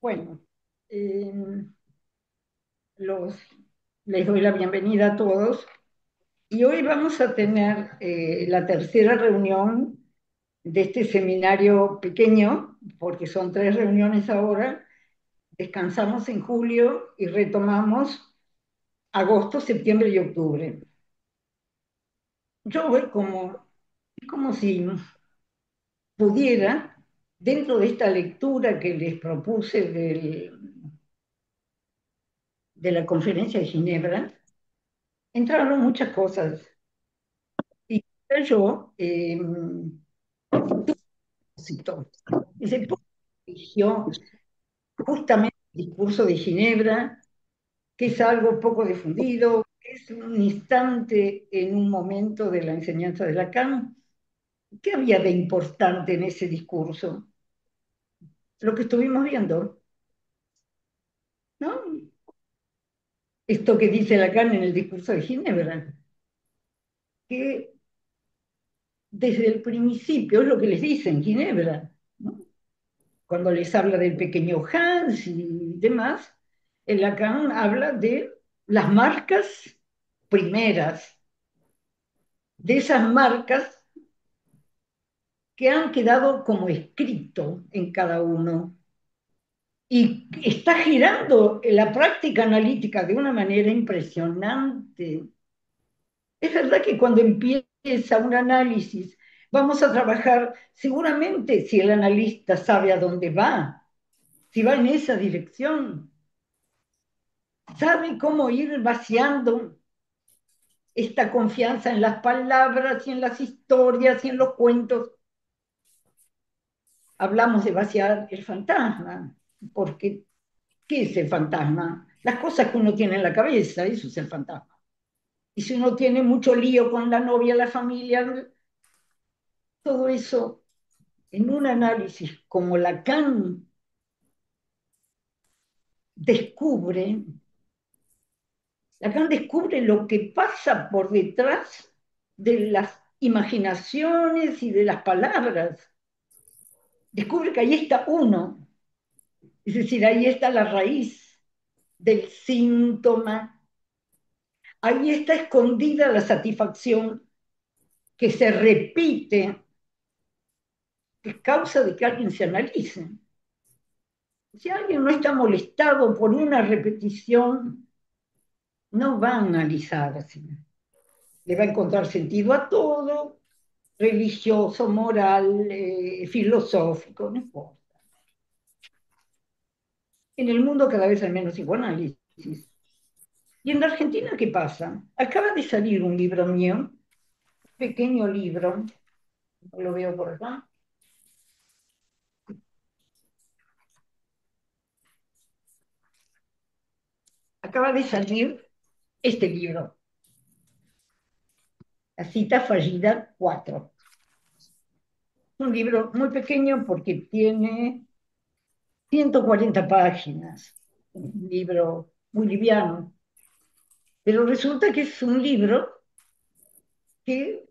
Bueno, eh, los, les doy la bienvenida a todos y hoy vamos a tener la tercera reunión de este seminario pequeño, porque son tres reuniones ahora. Descansamos en julio y retomamos agosto, septiembre y octubre. Yo voy como si pudiera, dentro de esta lectura que les propuse de la conferencia de Ginebra, entraron muchas cosas. Y yo, cito, ese poco eligió justamente el discurso de Ginebra, que es algo poco difundido, que es un instante en un momento de la enseñanza de Lacan. ¿Qué había de importante en ese discurso? Lo que estuvimos viendo, ¿no? Esto que dice Lacan en el discurso de Ginebra, que desde el principio es lo que les dice en Ginebra, ¿no? Cuando les habla del pequeño Hans y demás, el Lacan habla de las marcas primeras, de esas marcas que han quedado como escrito en cada uno. Y está girando la práctica analítica de una manera impresionante. Es verdad que cuando empieza un análisis, vamos a trabajar, seguramente si el analista sabe a dónde va, si va en esa dirección, sabe cómo ir vaciando esta confianza en las palabras y en las historias y en los cuentos. Hablamos de vaciar el fantasma, porque ¿qué es el fantasma? Las cosas que uno tiene en la cabeza, eso es el fantasma. Y si uno tiene mucho lío con la novia, la familia, todo eso, en un análisis como Lacan descubre, Lacan descubre lo que pasa por detrás de las imaginaciones y de las palabras. Descubre que ahí está uno, es decir, ahí está la raíz del síntoma, ahí está escondida la satisfacción que se repite, que es causa de que alguien se analice. Si alguien no está molestado por una repetición, no va a analizarse, le va a encontrar sentido a todo, religioso, moral, filosófico, no importa. En el mundo cada vez hay menos psicoanálisis. ¿Y en la Argentina qué pasa? Acaba de salir un libro mío, pequeño libro, lo veo por acá, acaba de salir este libro, La cita fallida 4. Un libro muy pequeño porque tiene 140 páginas, un libro muy liviano, pero resulta que es un libro que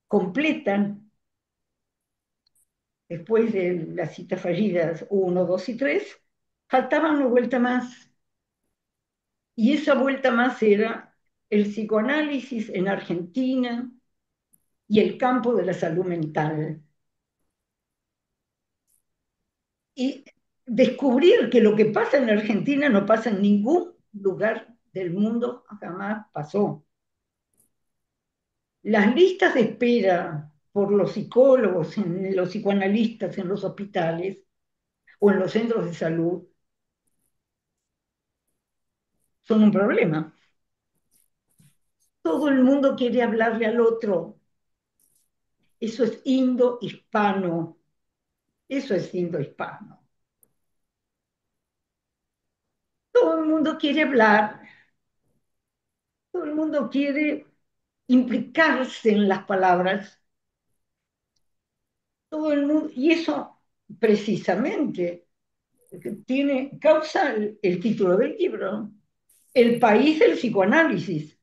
completan, después de las citas fallidas uno, 2 y 3, faltaba una vuelta más. Y esa vuelta más era el psicoanálisis en Argentina y el campo de la salud mental. Y descubrir que lo que pasa en Argentina no pasa en ningún lugar del mundo, jamás pasó. Las listas de espera por los psicólogos, en los psicoanalistas en los hospitales o en los centros de salud son un problema. Todo el mundo quiere hablarle al otro. Eso es indo-hispano. Eso es indo-hispano. Todo el mundo quiere hablar, todo el mundo quiere implicarse en las palabras, todo el mundo, y eso precisamente causa el título del libro, El país del psicoanálisis,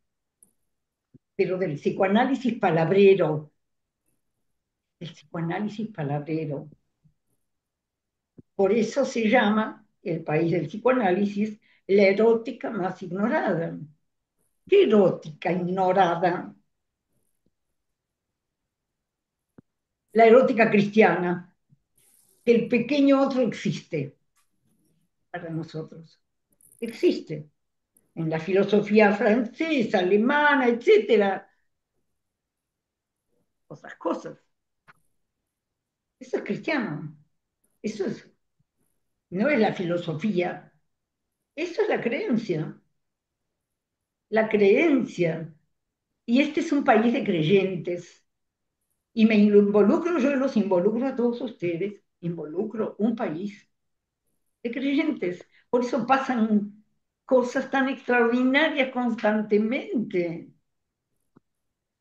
pero del psicoanálisis palabrero, el psicoanálisis palabrero. Por eso se llama el país del psicoanálisis la erótica más ignorada. ¿Qué erótica ignorada? La erótica cristiana, que el pequeño otro existe para nosotros. Existe en la filosofía francesa, alemana, etcétera, otras cosas. Eso es cristiano. Eso es, no es la filosofía. Eso es la creencia. La creencia. Y este es un país de creyentes. Y me involucro yo, los involucro a todos ustedes, involucro un país de creyentes. Por eso pasan cosas tan extraordinarias constantemente.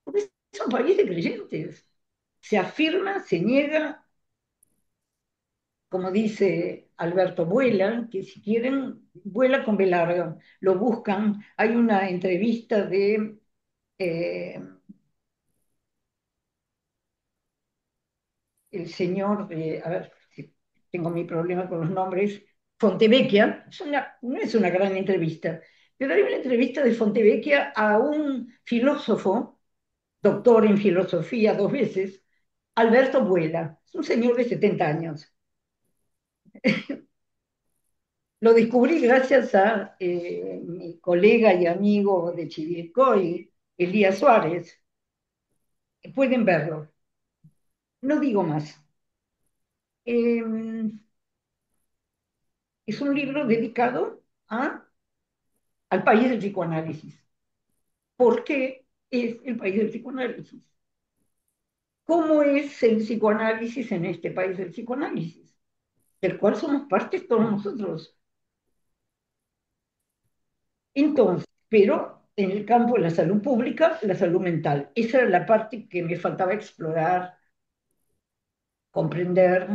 Porque es un país de creyentes. Se afirma, se niega, como dice Alberto Vuela, que si quieren, vuela con B larga, lo buscan. Hay una entrevista de eh, el señor, a ver, si tengo mi problema con los nombres, Fontevecchia, no es una gran entrevista, pero hay una entrevista de Fontevecchia a un filósofo, doctor en filosofía 2 veces, Alberto Vuela, es un señor de 70 años. Lo descubrí gracias a mi colega y amigo de Chivilcoy, Elías Suárez. Pueden verlo. No digo más. Eh, es un libro dedicado al país del psicoanálisis. ¿Por qué es el país del psicoanálisis? ¿Cómo es el psicoanálisis en este país del psicoanálisis? Del cual somos parte todos nosotros. Entonces, pero en el campo de la salud pública, la salud mental. Esa era la parte que me faltaba explorar, comprender,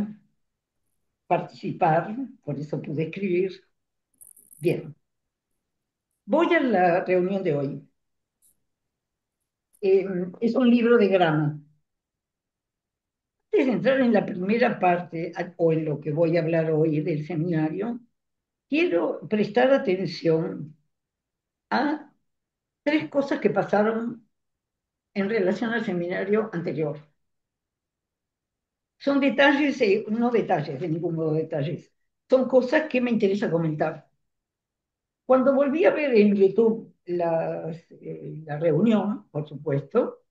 participar, por eso pude escribir. Bien, voy a la reunión de hoy. Es un libro de grama. Antes de entrar en la primera parte, o en lo que voy a hablar hoy del seminario, quiero prestar atención a 3 cosas que pasaron en relación al seminario anterior. Son detalles, no detalles, de ningún modo detalles, son cosas que me interesa comentar. Cuando volví a ver en YouTube la reunión, por supuesto,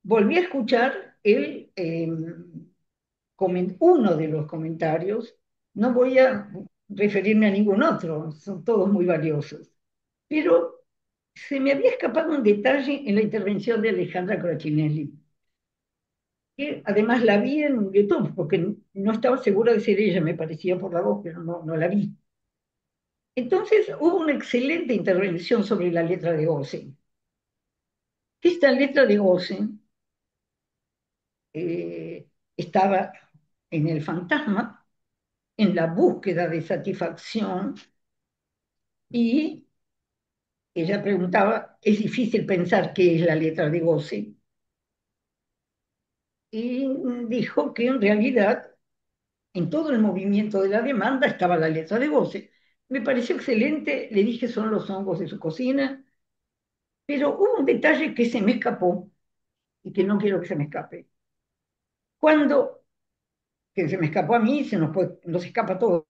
volví a escuchar uno de los comentarios. No voy a referirme a ningún otro, son todos muy valiosos. Pero se me había escapado un detalle en la intervención de Alejandra Crochinelli, que además la vi en YouTube, porque no estaba segura de ser ella, me parecía por la voz, pero no la vi. Entonces hubo una excelente intervención sobre la letra de Gossen. Esta letra de Gossen estaba en el fantasma, en la búsqueda de satisfacción, y ella preguntaba, ¿es difícil pensar qué es la letra de Gossen? Y dijo que en realidad en todo el movimiento de la demanda estaba la letra de Gossen. Me pareció excelente, le dije son los hongos de su cocina, pero hubo un detalle que se me escapó y que no quiero que se me escape. Cuando, que se me escapó a mí, nos escapa a todos,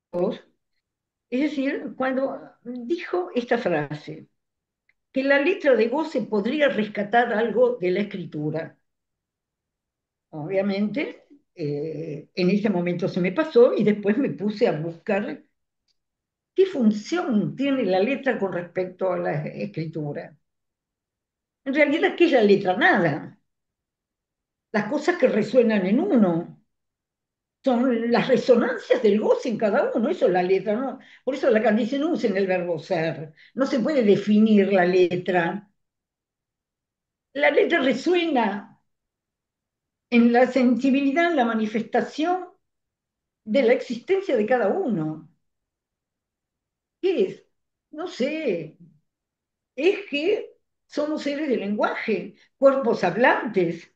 es decir, cuando dijo esta frase, que la letra de Gosse podría rescatar algo de la escritura. Obviamente, en ese momento se me pasó y después me puse a buscar qué función tiene la letra con respecto a la escritura. En realidad, ¿qué es la letra? Nada. Las cosas que resuenan en uno son las resonancias del goce en cada uno, eso es la letra, ¿no? Por eso Lacan dice, no usen el verbo ser, no se puede definir la letra. La letra resuena en la sensibilidad, en la manifestación de la existencia de cada uno. ¿Qué es? No sé, es que somos seres de lenguaje, cuerpos hablantes,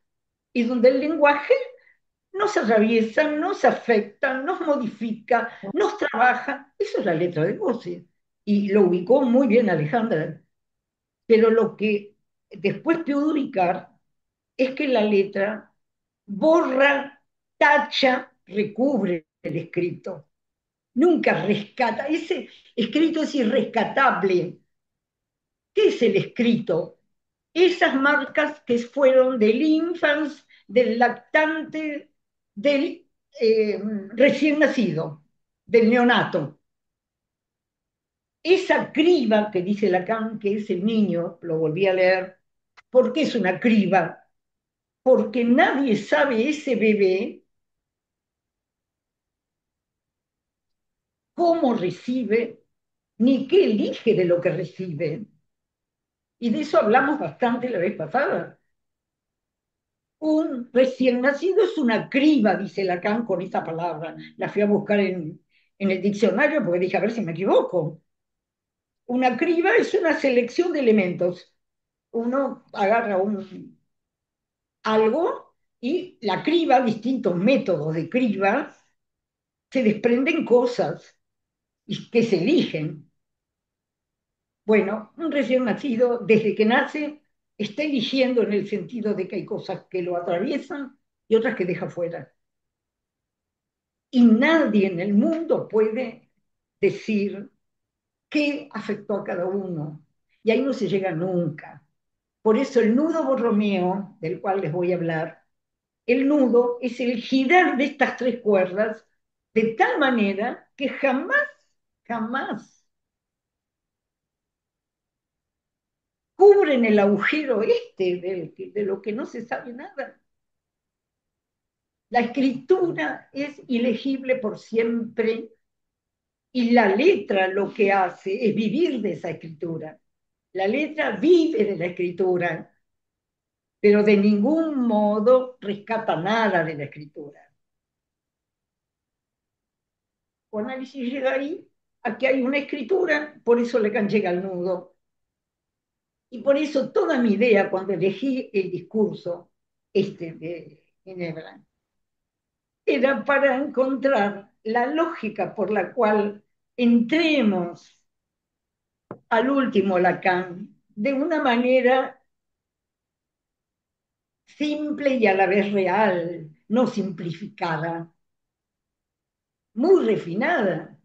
y donde el lenguaje nos atraviesan, nos afectan, nos modifica, nos trabaja. Eso es la letra de Bossi. Y lo ubicó muy bien Alejandra. Pero lo que después pude ubicar es que la letra borra, tacha, recubre el escrito. Nunca rescata. Ese escrito es irrescatable. ¿Qué es el escrito? Esas marcas que fueron del infans, del lactante, del recién nacido, del neonato. Esa criba que dice Lacan, que es el niño, lo volví a leer, ¿por qué es una criba? Porque nadie sabe ese bebé cómo recibe, ni qué elige de lo que recibe. Y de eso hablamos bastante la vez pasada. Un recién nacido es una criba, dice Lacan con esa palabra. La fui a buscar en el diccionario porque dije, a ver si me equivoco. Una criba es una selección de elementos. Uno agarra algo y la criba, distintos métodos de criba, se desprenden cosas y que se eligen. Bueno, un recién nacido, desde que nace, está eligiendo en el sentido de que hay cosas que lo atraviesan y otras que deja fuera. Y nadie en el mundo puede decir qué afectó a cada uno. Y ahí no se llega nunca. Por eso el nudo borromeo, del cual les voy a hablar, el nudo es el girar de estas tres cuerdas de tal manera que jamás, jamás cubren el agujero este de lo que no se sabe nada. La escritura es ilegible por siempre y la letra lo que hace es vivir de esa escritura. La letra vive de la escritura, pero de ningún modo rescata nada de la escritura. O análisis llega ahí a que hay una escritura, por eso Lacan llega al nudo. Y por eso toda mi idea cuando elegí el discurso de Ginebra era para encontrar la lógica por la cual entremos al último Lacan de una manera simple y a la vez real, no simplificada, muy refinada,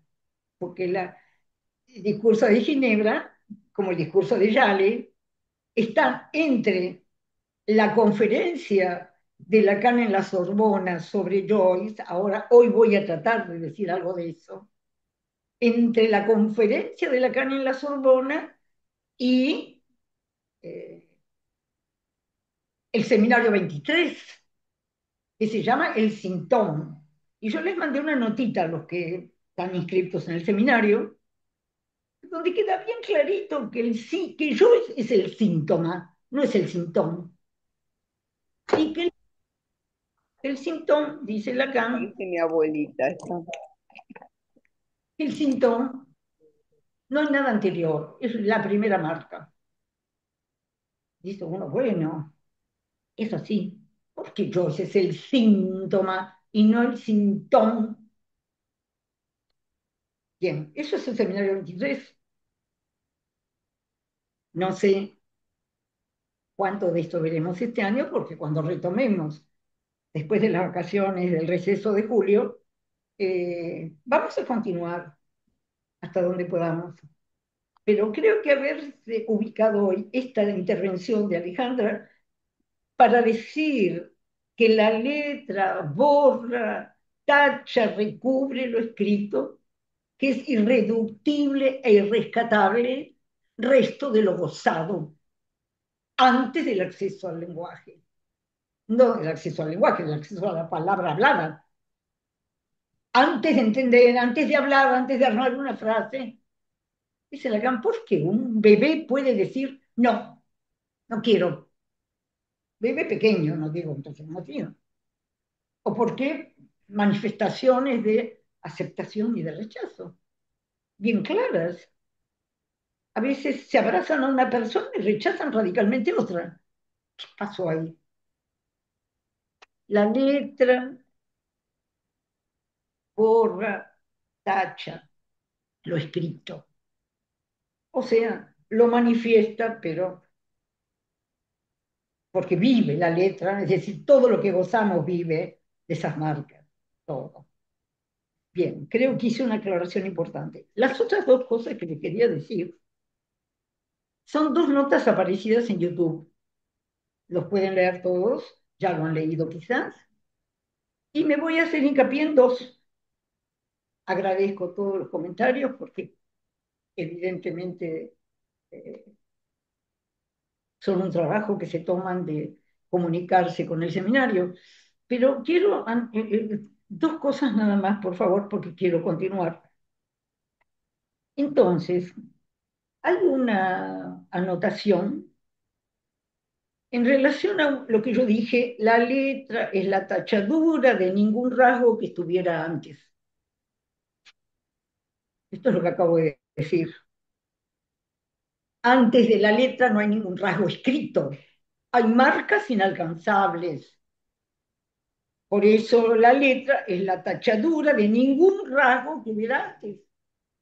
porque el discurso de Ginebra, como el discurso de Yale, está entre la conferencia de Lacan en la Sorbona sobre Joyce, ahora hoy voy a tratar de decir algo de eso, entre la conferencia de Lacan en la Sorbona y eh, el seminario 23, que se llama El Sintón. Y yo les mandé una notita a los que están inscritos en el seminario, donde queda bien clarito que que yo es el síntoma, no es el síntoma. Y que el síntoma, dice Lacan, Parece mi abuelita esta. el síntoma no es nada anterior, es la primera marca. Dice uno, bueno, es así, porque yo es el síntoma y no el síntoma. Bien, eso es el seminario 23. No sé cuánto de esto veremos este año, porque cuando retomemos, después de las vacaciones del receso de julio, vamos a continuar hasta donde podamos. Pero creo que haberse ubicado hoy esta intervención de Alejandra para decir que la letra borra, tacha, recubre lo escrito, que es irreductible e irrescatable, resto de lo gozado antes del acceso al lenguaje. No el acceso al lenguaje, el acceso a la palabra hablada. Antes de entender, antes de hablar, antes de armar una frase, dice Lacan, ¿por qué un bebé puede decir no, no quiero? Bebé pequeño, no digo entonces no quiero. ¿O por qué manifestaciones de aceptación y de rechazo? Bien claras. A veces se abrazan a una persona y rechazan radicalmente a otra. ¿Qué pasó ahí? La letra borra, tacha lo escrito. O sea, lo manifiesta, pero porque vive la letra, es decir, todo lo que gozamos vive de esas marcas, todo. Bien, creo que hice una aclaración importante. Las otras dos cosas que le quería decir son dos notas aparecidas en YouTube. Los pueden leer todos, ya lo han leído quizás, y me voy a hacer hincapié en dos. Agradezco todos los comentarios porque evidentemente eh, son un trabajo que se toman de comunicarse con el seminario, pero quiero dos cosas nada más, por favor, porque quiero continuar. Entonces, hay una anotación en relación a lo que yo dije, la letra es la tachadura de ningún rasgo que estuviera antes. Esto es lo que acabo de decir. Antes de la letra no hay ningún rasgo escrito. Hay marcas inalcanzables. Por eso la letra es la tachadura de ningún rasgo que hubiera antes.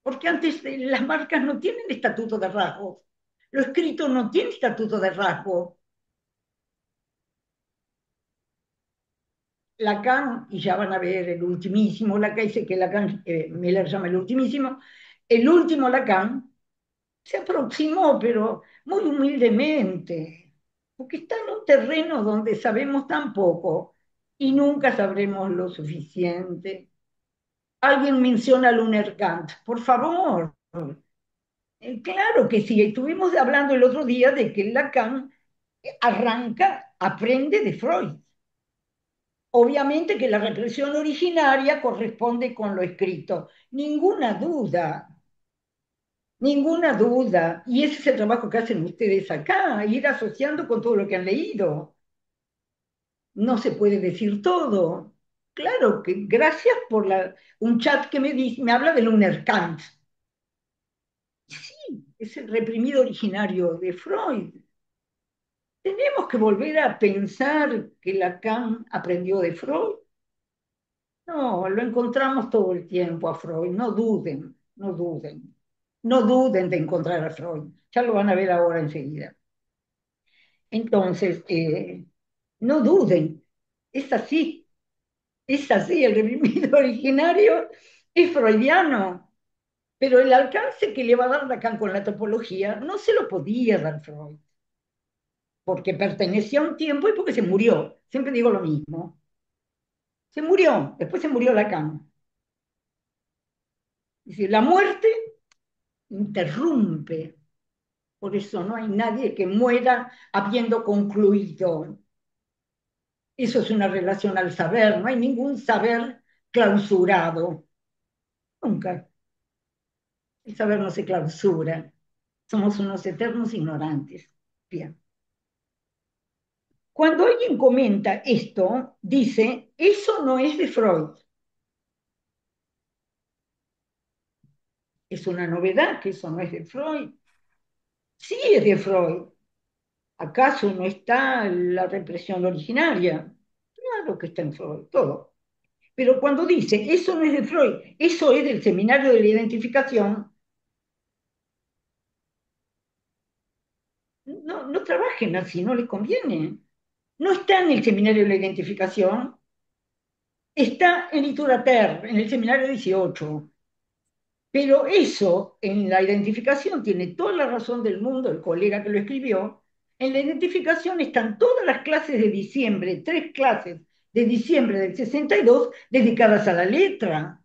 Porque antes las marcas no tienen estatuto de rasgos. Lo escrito no tiene estatuto de rasgo. Lacan, y ya van a ver el ultimísimo Lacan, dice que Lacan, Miller llama el ultimísimo, el último Lacan se aproximó, pero muy humildemente, porque está en un terreno donde sabemos tan poco y nunca sabremos lo suficiente. Alguien menciona a Luner Kant, por favor. Claro que sí, estuvimos hablando el otro día de que Lacan arranca, aprende de Freud. Obviamente que la represión originaria corresponde con lo escrito, ninguna duda, ninguna duda. Y ese es el trabajo que hacen ustedes acá, ir asociando con todo lo que han leído. No se puede decir todo. Claro que gracias por un chat que me habla de Luner Kant. Sí, es el reprimido originario de Freud. Tenemos que volver a pensar que Lacan aprendió de Freud. No, lo encontramos todo el tiempo a Freud, no duden, no duden, no duden de encontrar a Freud, ya lo van a ver ahora enseguida. Entonces, no duden, es así, el reprimido originario es freudiano, pero el alcance que le va a dar Lacan con la topología no se lo podía dar Freud, porque pertenecía a un tiempo y porque se murió, siempre digo lo mismo, se murió, después se murió Lacan. Es decir, la muerte interrumpe. Por eso no hay nadie que muera habiendo concluido. Eso es una relación al saber. No hay ningún saber clausurado. Nunca. El saber no se clausura. Somos unos eternos ignorantes. Bien. Cuando alguien comenta esto, dice, eso no es de Freud. Es una novedad que eso no es de Freud. Sí es de Freud. ¿Acaso no está la represión originaria? Claro que está en Freud, todo. Pero cuando dice, eso no es de Freud, eso es del seminario de la identificación, no, no trabajen así, no les conviene. No está en el seminario de la identificación, está en Iturater, en el seminario 18. Pero eso, en la identificación, tiene toda la razón del mundo, el colega que lo escribió. En la identificación están todas las clases de diciembre, 3 clases de diciembre del 62 dedicadas a la letra.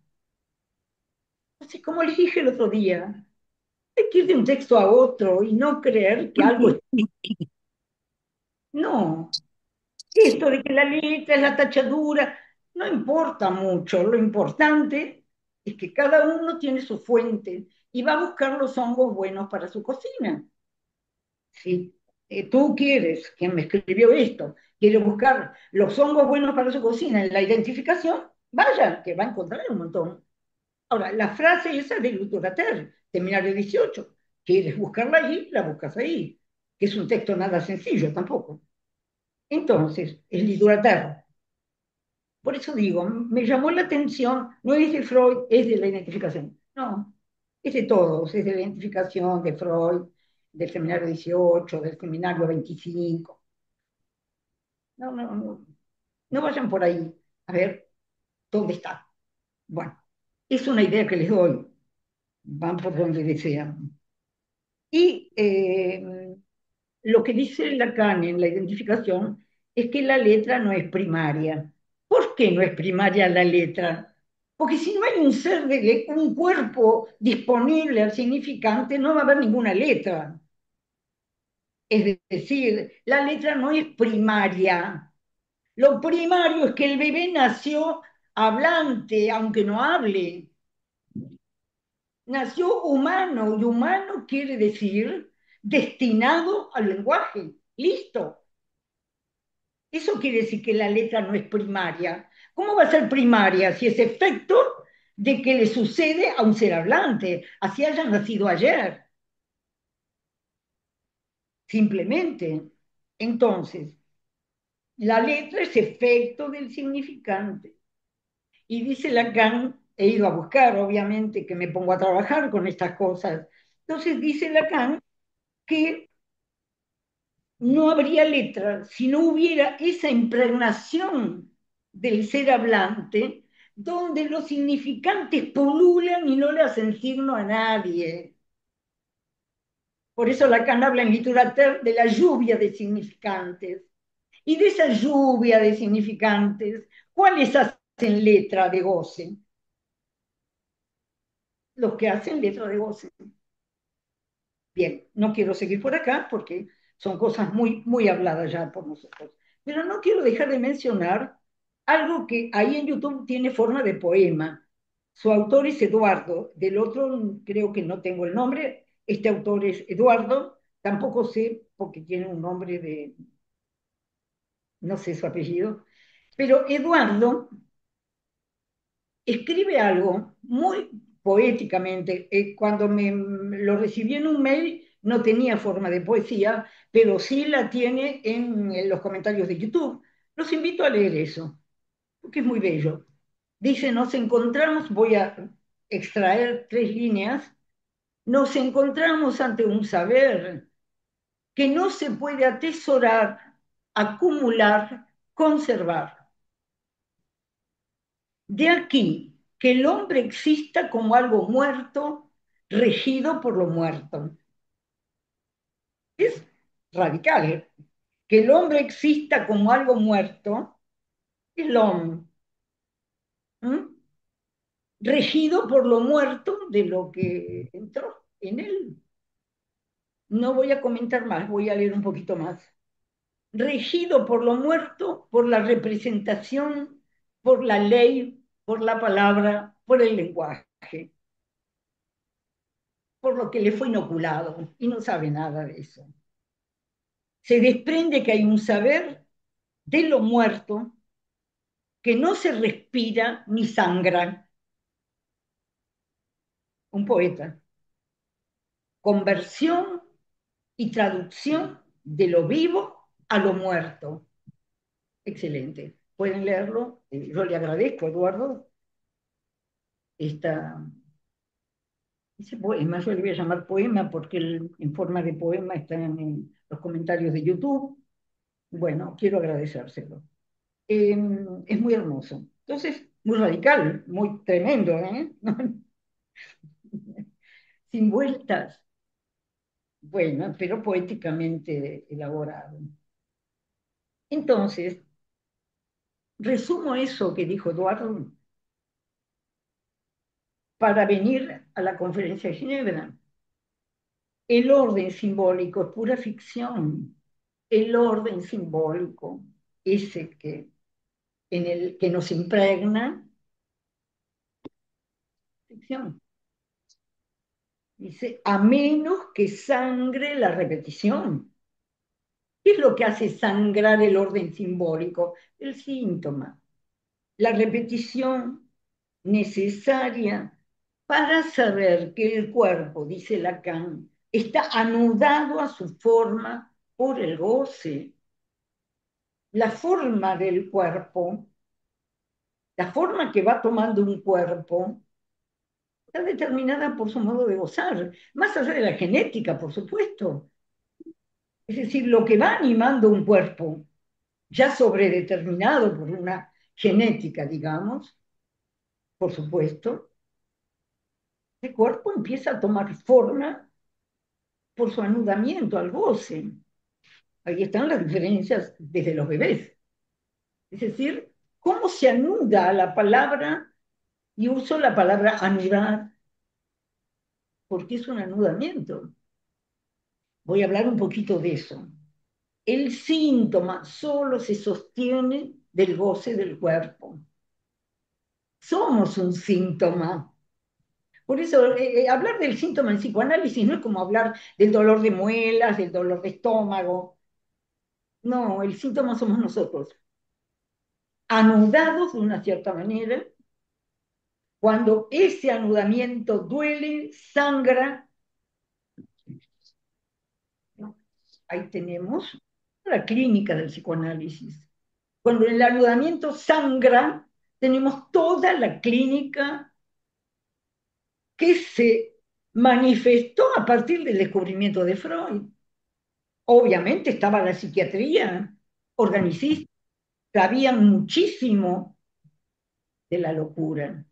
Así como les dije el otro día, hay que ir de un texto a otro y no creer que algo es... No, esto de que la letra es la tachadura, no importa mucho. Lo importante es que cada uno tiene su fuente y va a buscar los hongos buenos para su cocina. Si tú quieres, quien me escribió esto, quiere buscar los hongos buenos para su cocina en la identificación, vaya, que va a encontrar un montón. Ahora, la frase esa de Luterater, seminario 18, quieres buscarla ahí, la buscas ahí, que es un texto nada sencillo tampoco. Entonces, es Luterater. Por eso digo, me llamó la atención, no es de Freud, es de la identificación. No, es de todos, es de la identificación de Freud, del seminario 18, del seminario 25. No, no, no, no vayan por ahí a ver dónde está. Bueno, es una idea que les doy, van por donde desean. Y lo que dice Lacan en la identificación es que la letra no es primaria. ¿Por qué no es primaria la letra? Porque si no hay un ser, un cuerpo disponible al significante, no va a haber ninguna letra. Es decir, la letra no es primaria. Lo primario es que el bebé nació hablante, aunque no hable. Nació humano y humano quiere decir destinado al lenguaje. Listo. Eso quiere decir que la letra no es primaria. ¿Cómo va a ser primaria si es efecto de que le sucede a un ser hablante, así haya nacido ayer? Simplemente. Entonces, la letra es efecto del significante. Y dice Lacan, he ido a buscar, obviamente, que me pongo a trabajar con estas cosas. Entonces dice Lacan que no habría letra si no hubiera esa impregnación del ser hablante, donde los significantes pululan y no le hacen signo a nadie. Por eso Lacan habla en literatura de la lluvia de significantes. Y de esa lluvia de significantes, ¿cuáles hacen letra de goce? Los que hacen letra de goce. Bien, no quiero seguir por acá porque son cosas muy, muy habladas ya por nosotros. Pero no quiero dejar de mencionar algo que ahí en YouTube tiene forma de poema. Su autor es Eduardo, del otro creo que no tengo el nombre. Este autor es Eduardo, tampoco sé porque tiene un nombre de, no sé su apellido, pero Eduardo escribe algo muy poéticamente. Cuando lo recibí en un mail no tenía forma de poesía, pero sí la tiene en los comentarios de YouTube. Los invito a leer eso, porque es muy bello. Dice, nos encontramos, voy a extraer 3 líneas, nos encontramos ante un saber que no se puede atesorar, acumular, conservar. De aquí que el hombre exista como algo muerto, regido por lo muerto. Es radical. Que el hombre exista como algo muerto, es lo regido por lo muerto de lo que entró en él. No voy a comentar más, voy a leer un poquito más. Regido por lo muerto, por la representación, por la ley, por la palabra, por el lenguaje, por lo que le fue inoculado y no sabe nada de eso. Se desprende que hay un saber de lo muerto que no se respira ni sangra. Un poeta. Conversión y traducción de lo vivo a lo muerto. Excelente. Pueden leerlo. Yo le agradezco, Eduardo, esta, ese poema. Yo le voy a llamar poema porque en forma de poema está en los comentarios de YouTube. Bueno, quiero agradecérselo. Es muy hermoso. Entonces, muy radical, muy tremendo, ¿eh? Sin vueltas. Bueno, pero poéticamente elaborado. Entonces, resumo eso que dijo Eduardo para venir a la conferencia de Ginebra. El orden simbólico es pura ficción. El orden simbólico, ese en el que nos impregna, ficción. Dice, a menos que sangre la repetición. ¿Qué es lo que hace sangrar el orden simbólico? El síntoma, la repetición necesaria para saber que el cuerpo, dice Lacan, está anudado a su forma por el goce. La forma del cuerpo La forma que va tomando un cuerpo está determinada por su modo de gozar, más allá de la genética, por supuesto. Es decir, lo que va animando un cuerpo, ya sobredeterminado por una genética, digamos, por supuesto, el cuerpo empieza a tomar forma por su anudamiento al goce. Ahí están las diferencias desde los bebés. Es decir, cómo se anuda la palabra, y uso la palabra anudar, porque es un anudamiento. Voy a hablar un poquito de eso. El síntoma solo se sostiene del goce del cuerpo. Somos un síntoma. Por eso, hablar del síntoma en psicoanálisis no es como hablar del dolor de muelas, del dolor de estómago. No, el síntoma somos nosotros, anudados de una cierta manera. Cuando ese anudamiento duele, sangra, ¿no? Ahí tenemos la clínica del psicoanálisis. Cuando el anudamiento sangra, tenemos toda la clínica que se manifestó a partir del descubrimiento de Freud. Obviamente estaba la psiquiatría organicista, sabía muchísimo de la locura,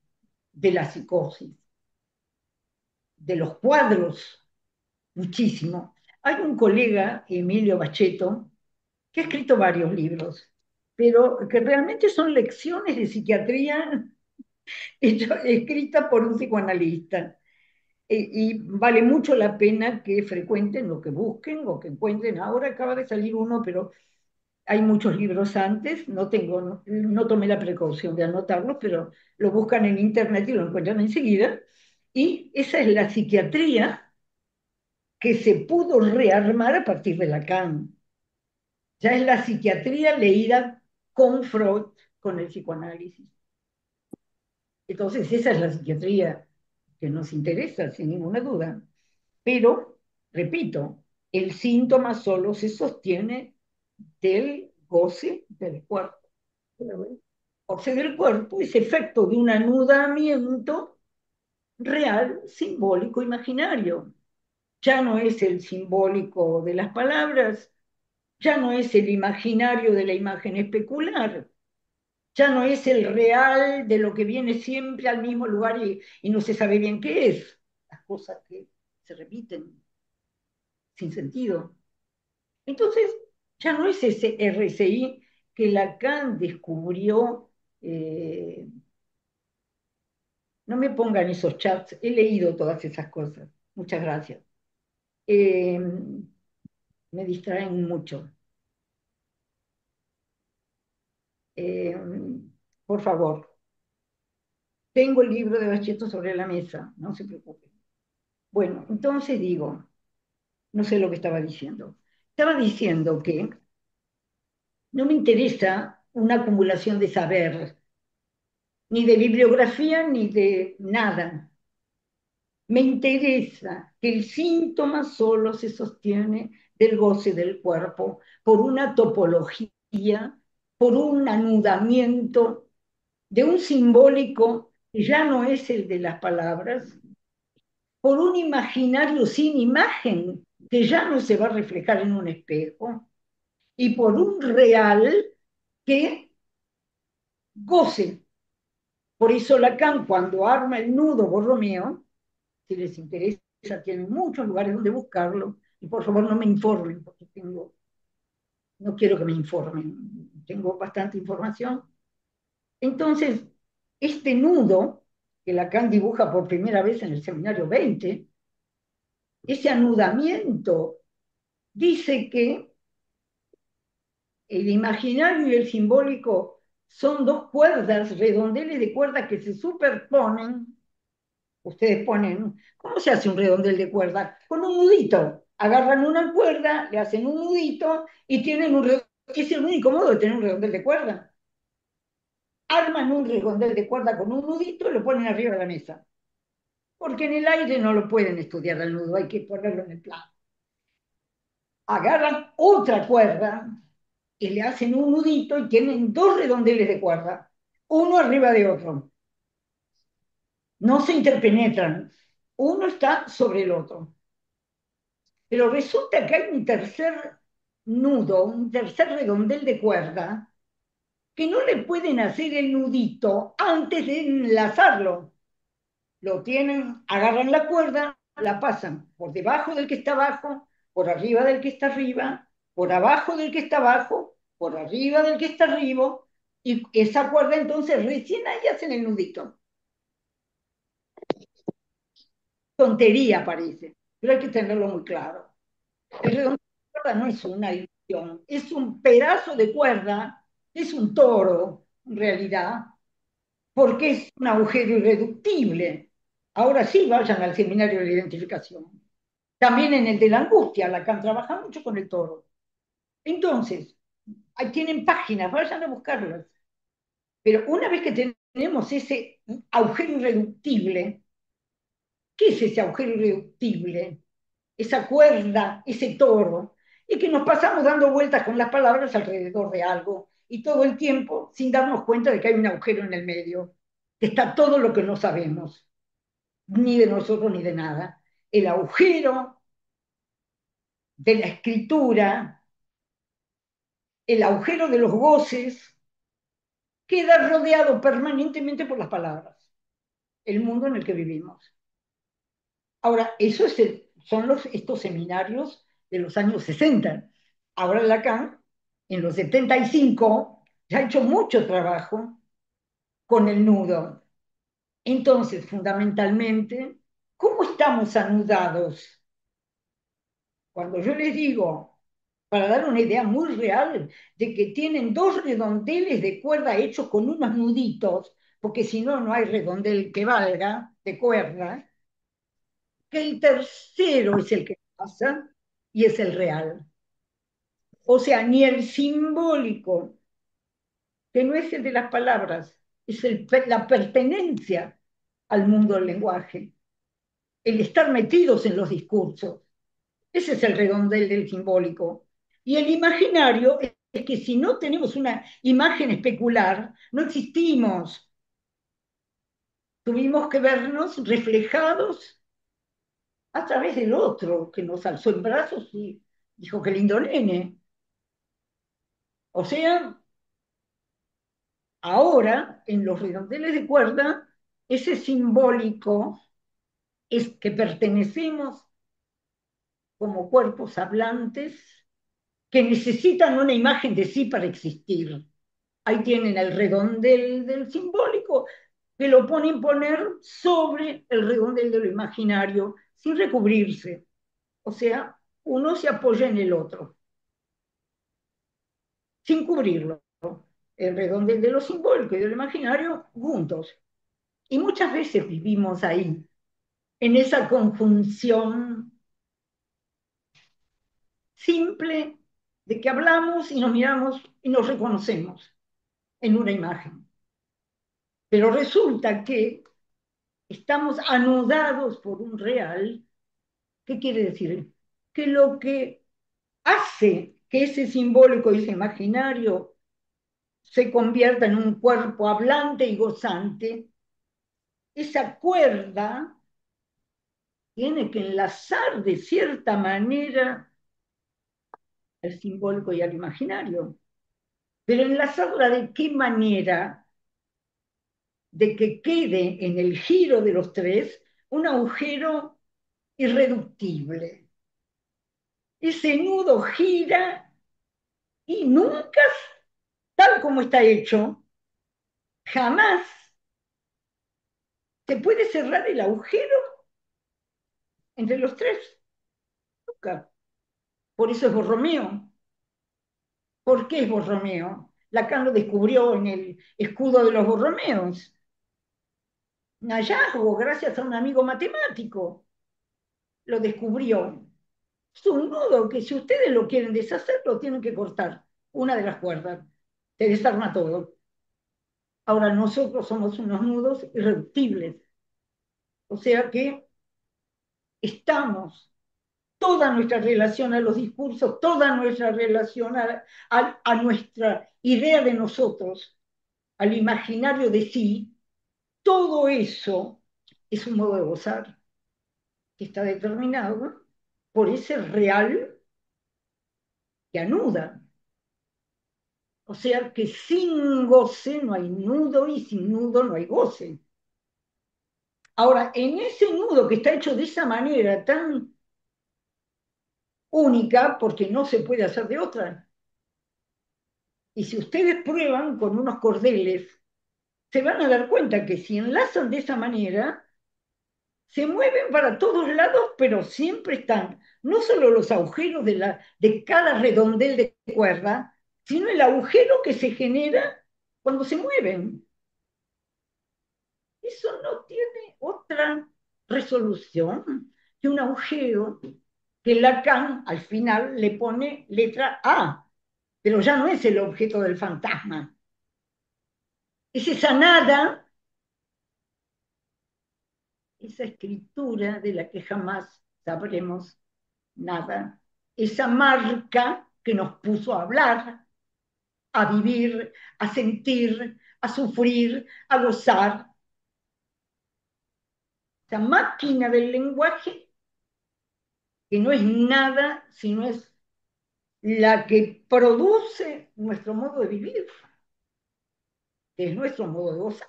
de la psicosis, de los cuadros, muchísimo. Hay un colega, Emilio Bacheto, que ha escrito varios libros, pero que realmente son lecciones de psiquiatría escritas por un psicoanalista. Y vale mucho la pena que frecuenten o que busquen o que encuentren. Ahora acaba de salir uno, pero hay muchos libros antes, no tomé la precaución de anotarlos, pero lo buscan en internet y lo encuentran enseguida. Y esa es la psiquiatría que se pudo rearmar a partir de Lacan. Ya es la psiquiatría leída con Freud, con el psicoanálisis. Entonces, esa es la psiquiatría que nos interesa, sin ninguna duda. Pero, repito, el síntoma solo se sostiene del goce del cuerpo. Goce del cuerpo es efecto de un anudamiento real, simbólico, imaginario. Ya no es el simbólico de las palabras, ya no es el imaginario de la imagen especular, ya no es el real de lo que viene siempre al mismo lugar y no se sabe bien qué es. Las cosas que se repiten sin sentido. Entonces, ya no es ese RCI que Lacan descubrió. eh, no me pongan esos chats, he leído todas esas cosas. Muchas gracias. Eh, me distraen mucho. Eh, por favor, tengo el libro de Bacheto sobre la mesa, no se preocupen. Bueno, entonces digo, no sé lo que estaba diciendo. Estaba diciendo que no me interesa una acumulación de saber, ni de bibliografía, ni de nada. Me interesa que el síntoma solo se sostiene del goce del cuerpo por una topología, por un anudamiento de un simbólico que ya no es el de las palabras, por un imaginario sin imagen que ya no se va a reflejar en un espejo, y por un real que goce. Por eso Lacan, cuando arma el nudo borromeo, si les interesa, tienen muchos lugares donde buscarlo, y por favor no me informen, porque no quiero que me informen, tengo bastante información. Entonces, este nudo que Lacan dibuja por primera vez en el seminario 20, ese anudamiento, dice que el imaginario y el simbólico son dos cuerdas, redondeles de cuerdas que se superponen. Ustedes ponen, ¿cómo se hace un redondel de cuerda? Con un nudito. Agarran una cuerda, le hacen un nudito y tienen un redondel. Es el único modo de tener un redondel de cuerda. Arman un redondel de cuerda con un nudito y lo ponen arriba de la mesa. Porque en el aire no lo pueden estudiar al nudo, hay que ponerlo en el plano. Agarran otra cuerda y le hacen un nudito y tienen dos redondeles de cuerda. uno arriba de otro, no se interpenetran, uno está sobre el otro. Pero resulta que hay un tercer nudo, un tercer redondel de cuerda, que no le pueden hacer el nudito antes de enlazarlo. Lo tienen, agarran la cuerda, la pasan por debajo del que está abajo, por arriba del que está arriba, por abajo del que está abajo, por arriba del que está arriba, y esa cuerda entonces recién ahí hacen el nudito. Tontería parece, pero hay que tenerlo muy claro. El redondel de cuerda no es una ilusión, es un pedazo de cuerda, es un toro, en realidad, porque es un agujero irreductible. Ahora sí vayan al seminario de la identificación. También en el de la angustia, Lacan trabaja mucho con el toro. Entonces, ahí tienen páginas, vayan a buscarlas. Pero una vez que tenemos ese agujero irreductible, ¿qué es ese agujero irreductible? Esa cuerda, ese toro, y que nos pasamos dando vueltas con las palabras alrededor de algo, y todo el tiempo sin darnos cuenta de que hay un agujero en el medio, que está todo lo que no sabemos, ni de nosotros ni de nada. El agujero de la escritura, el agujero de los goces, queda rodeado permanentemente por las palabras, el mundo en el que vivimos. Ahora, eso es son estos seminarios de los años 60. Ahora Lacan, en los 75, ya ha hecho mucho trabajo con el nudo. Entonces, fundamentalmente, ¿cómo estamos anudados? Cuando yo les digo, para dar una idea muy real, de que tienen dos redondeles de cuerda hechos con unos nuditos, porque si no, no hay redondel que valga de cuerda, que el tercero es el que pasa y es el real. O sea, ni el simbólico, que no es el de las palabras, es la pertenencia al mundo del lenguaje, el estar metidos en los discursos. Ese es el redondel del simbólico. Y el imaginario es que si no tenemos una imagen especular, no existimos. Tuvimos que vernos reflejados a través del otro, que nos alzó en brazos y dijo que lindo nene. O sea, ahora en los redondeles de cuerda, ese simbólico es que pertenecemos como cuerpos hablantes que necesitan una imagen de sí para existir. Ahí tienen el redondel del simbólico, que lo poner sobre el redondel de lo imaginario, sin recubrirse. O sea, uno se apoya en el otro, sin cubrirlo. El redondel de lo simbólico y de lo imaginario juntos. Y muchas veces vivimos ahí, en esa conjunción simple de que hablamos y nos miramos y nos reconocemos en una imagen. Pero resulta que estamos anudados por un real. ¿Qué quiere decir? Que lo que hace que ese simbólico y ese imaginario se convierta en un cuerpo hablante y gozante, esa cuerda tiene que enlazar de cierta manera al simbólico y al imaginario. Pero enlazarla de qué manera, de que quede en el giro de los tres un agujero irreductible. Ese nudo gira y nunca, tal como está hecho, jamás se puede cerrar el agujero entre los tres. Nunca. Por eso es Borromeo. ¿Por qué es Borromeo? Lacan lo descubrió en el escudo de los Borromeos. Un hallazgo gracias a un amigo matemático. Lo descubrió. Es un nudo que si ustedes lo quieren deshacer, lo tienen que cortar. Una de las cuerdas. Se desarma todo. Ahora nosotros somos unos nudos irreductibles. O sea que estamos, toda nuestra relación a los discursos, toda nuestra relación a nuestra idea de nosotros, al imaginario de sí, todo eso es un modo de gozar que está determinado por ese real que anuda. O sea que sin goce no hay nudo y sin nudo no hay goce. Ahora, en ese nudo que está hecho de esa manera tan única, porque no se puede hacer de otra, y si ustedes prueban con unos cordeles, se van a dar cuenta que si enlazan de esa manera, se mueven para todos lados, pero siempre están no solo los agujeros de cada redondel de cuerda, sino el agujero que se genera cuando se mueven. Eso no tiene otra resolución que un agujero que Lacan al final le pone letra A, pero ya no es el objeto del fantasma. Es esa nada, esa escritura de la que jamás sabremos nada, esa marca que nos puso a hablar, a vivir, a sentir, a sufrir, a gozar. Esa máquina del lenguaje que no es nada, sino es la que produce nuestro modo de vivir, que es nuestro modo de gozar.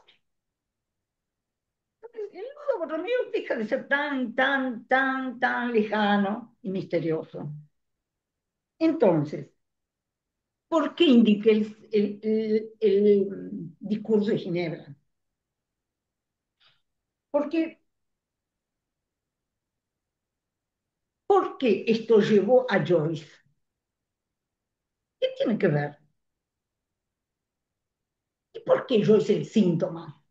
El nudo borromeo deja de ser tan lejano y misterioso. Entonces, ¿por qué indica el discurso de Ginebra? Porque, ¿por qué esto llevó a Joyce? ¿Qué tiene que ver? ¿Y por qué Joyce el síntoma?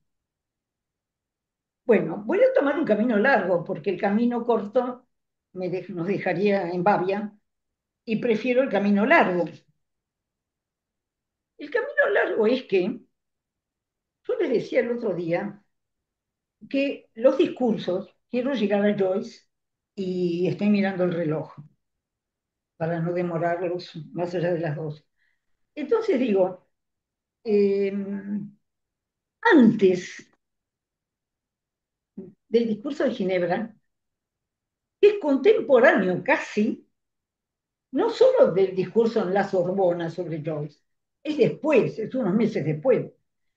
Bueno, voy a tomar un camino largo, porque el camino corto nos dejaría en babia, y prefiero el camino largo. El camino largo es que, yo les decía el otro día, que los discursos, quiero llegar a Joyce y estoy mirando el reloj para no demorarlos más allá de las dos. Entonces digo, eh, antes del discurso de Ginebra, que es contemporáneo casi, no solo del discurso en la Sorbona sobre Joyce, es después, es unos meses después.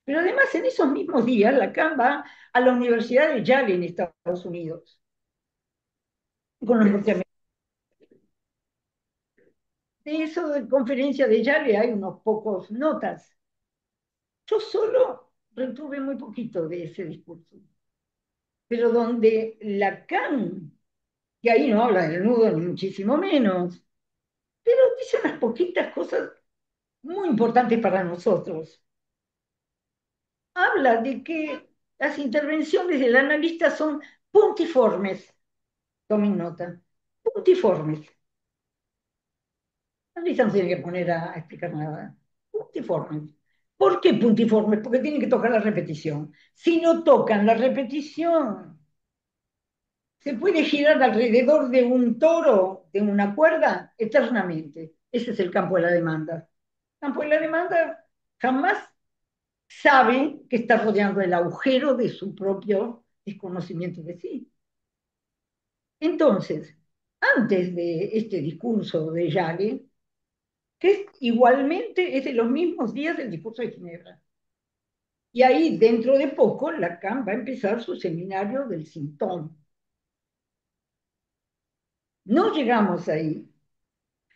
Pero además en esos mismos días Lacan va a la Universidad de Yale en Estados Unidos, con los norteamericanos. De eso de conferencia de Yale hay unos pocos notas. Yo solo retuve muy poquito de ese discurso, pero donde Lacan, que ahí no habla del nudo ni muchísimo menos, pero dice unas poquitas cosas muy importantes para nosotros. Habla de que las intervenciones del analista son puntiformes, tomen nota, puntiformes. El analista no tiene que poner a explicar nada. Puntiformes. ¿Por qué puntiformes? Porque tienen que tocar la repetición. Si no tocan la repetición, se puede girar alrededor de un toro, de una cuerda, eternamente. Ese es el campo de la demanda. El campo de la demanda jamás sabe que está rodeando el agujero de su propio desconocimiento de sí. Entonces, antes de este discurso de Yale, que igualmente es de los mismos días del discurso de Ginebra, y ahí dentro de poco Lacan va a empezar su seminario del sintón. No llegamos ahí,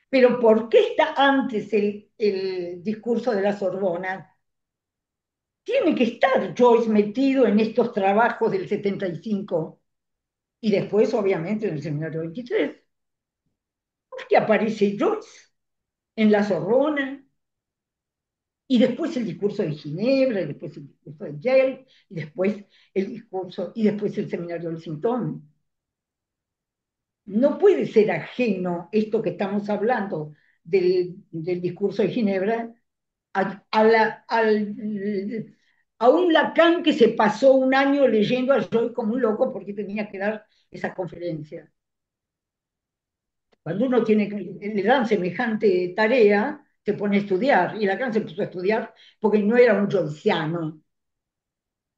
pero ¿por qué está antes el discurso de la Sorbona? Tiene que estar Joyce metido en estos trabajos del 75 y después, obviamente, en el seminario 23. ¿Por qué aparece Joyce en la Sorbona? Y después el discurso de Ginebra, y después el discurso de Yale, y después el discurso, y después el seminario del Sintón. No puede ser ajeno esto que estamos hablando del discurso de Ginebra a un Lacan que se pasó un año leyendo a Joy como un loco porque tenía que dar esa conferencia. Cuando uno tiene, le dan semejante tarea, se pone a estudiar, y Lacan se puso a estudiar porque no era un joyciano.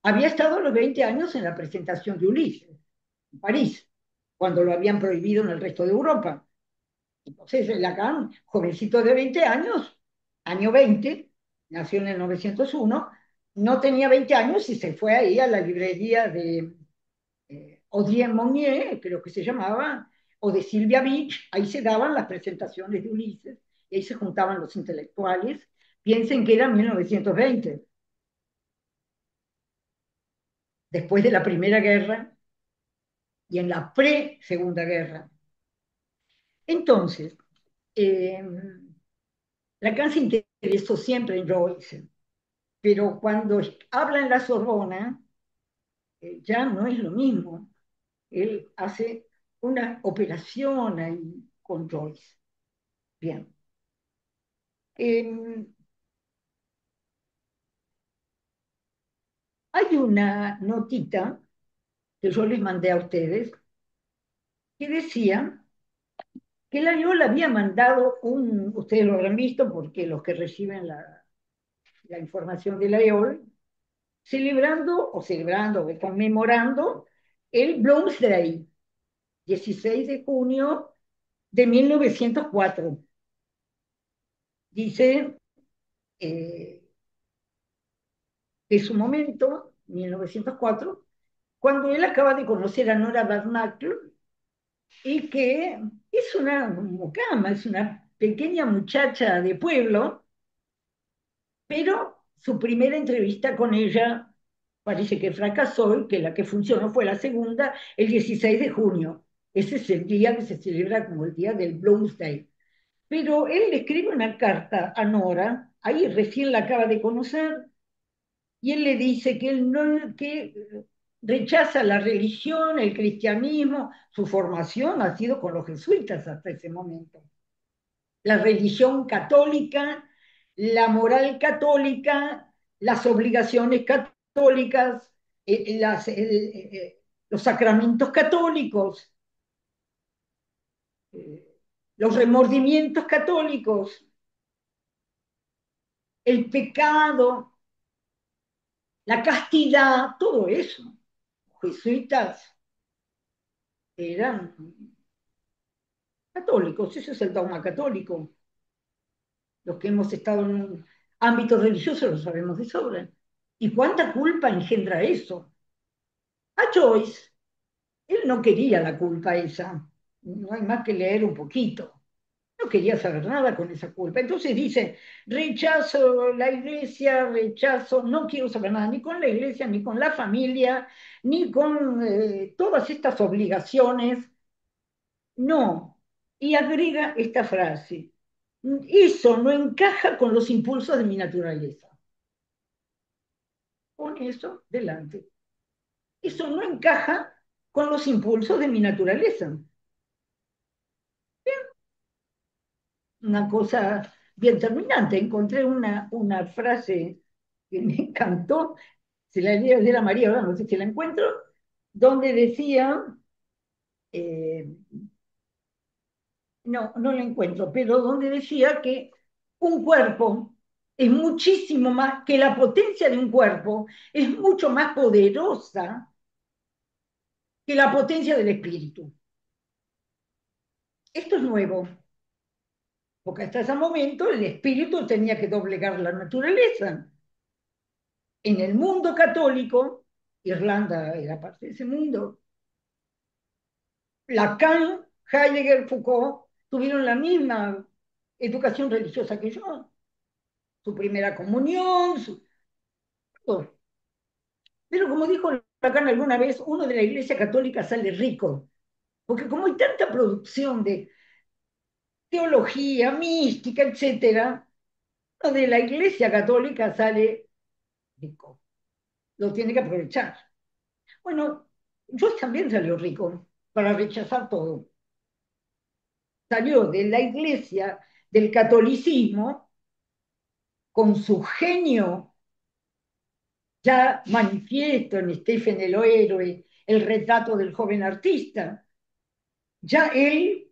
Había estado a los 20 años en la presentación de Ulises, en París, cuando lo habían prohibido en el resto de Europa. Entonces, Lacan, jovencito de 20 años, año 20, nació en el 901, no tenía 20 años y se fue ahí a la librería de Audrey Monnier, creo que se llamaba, o de Silvia Beach, ahí se daban las presentaciones de Ulises, y ahí se juntaban los intelectuales. Piensen que era 1920, después de la Primera Guerra y en la pre-Segunda Guerra. Entonces, eh, Lacan se interesó siempre en Joyce, pero cuando habla en la Sorbona, ya no es lo mismo. Él hace una operación ahí con Joyce. Bien. Eh, Hay una notita que yo les mandé a ustedes que decía que la Yola había mandado ustedes lo habrán visto porque los que reciben la información de la IOL, celebrando, conmemorando el Bloomsday, 16 de junio de 1904. Dice de su momento, 1904, cuando él acaba de conocer a Nora Barnacle y que es una mucama, es una pequeña muchacha de pueblo, pero su primera entrevista con ella parece que fracasó y que la que funcionó fue la segunda, el 16 de junio. Ese es el día que se celebra como el día del Bloomsday. Pero él le escribe una carta a Nora, ahí recién la acaba de conocer, y él le dice que él no, que rechaza la religión, el cristianismo, su formación ha sido con los jesuitas hasta ese momento. La religión católica, la moral católica, las obligaciones católicas, los sacramentos católicos, eh, los remordimientos católicos, el pecado, la castidad, todo eso. Los jesuitas eran católicos, eso es el dogma católico. Los que hemos estado en un ámbito religioso lo sabemos de sobra. ¿Y cuánta culpa engendra eso? A Joyce, él no quería la culpa esa, no hay más que leer un poquito. No quería saber nada con esa culpa. Entonces dice, rechazo la iglesia, rechazo, no quiero saber nada ni con la iglesia, ni con la familia, ni con todas estas obligaciones. No. Y agrega esta frase, eso no encaja con los impulsos de mi naturaleza. Pon eso delante. Eso no encaja con los impulsos de mi naturaleza. Una cosa bien terminante. Encontré una frase que me encantó, se la leí ayer a María, ahora no sé si la encuentro, donde decía, eh, no la encuentro, pero donde decía que un cuerpo es muchísimo más, que la potencia de un cuerpo es mucho más poderosa que la potencia del espíritu. Esto es nuevo, porque hasta ese momento el espíritu tenía que doblegar la naturaleza. En el mundo católico, Irlanda era parte de ese mundo, Lacan, Heidegger, Foucault tuvieron la misma educación religiosa que yo, su primera comunión, todo. Pero como dijo Lacan alguna vez, uno de la Iglesia Católica sale rico, porque como hay tanta producción de teología, mística, etcétera, uno de la Iglesia Católica sale rico, lo tiene que aprovechar. Bueno, yo también salió rico para rechazar todo. Salió de la iglesia, del catolicismo, con su genio ya manifiesto en Stephen el héroe, el retrato del joven artista. Ya él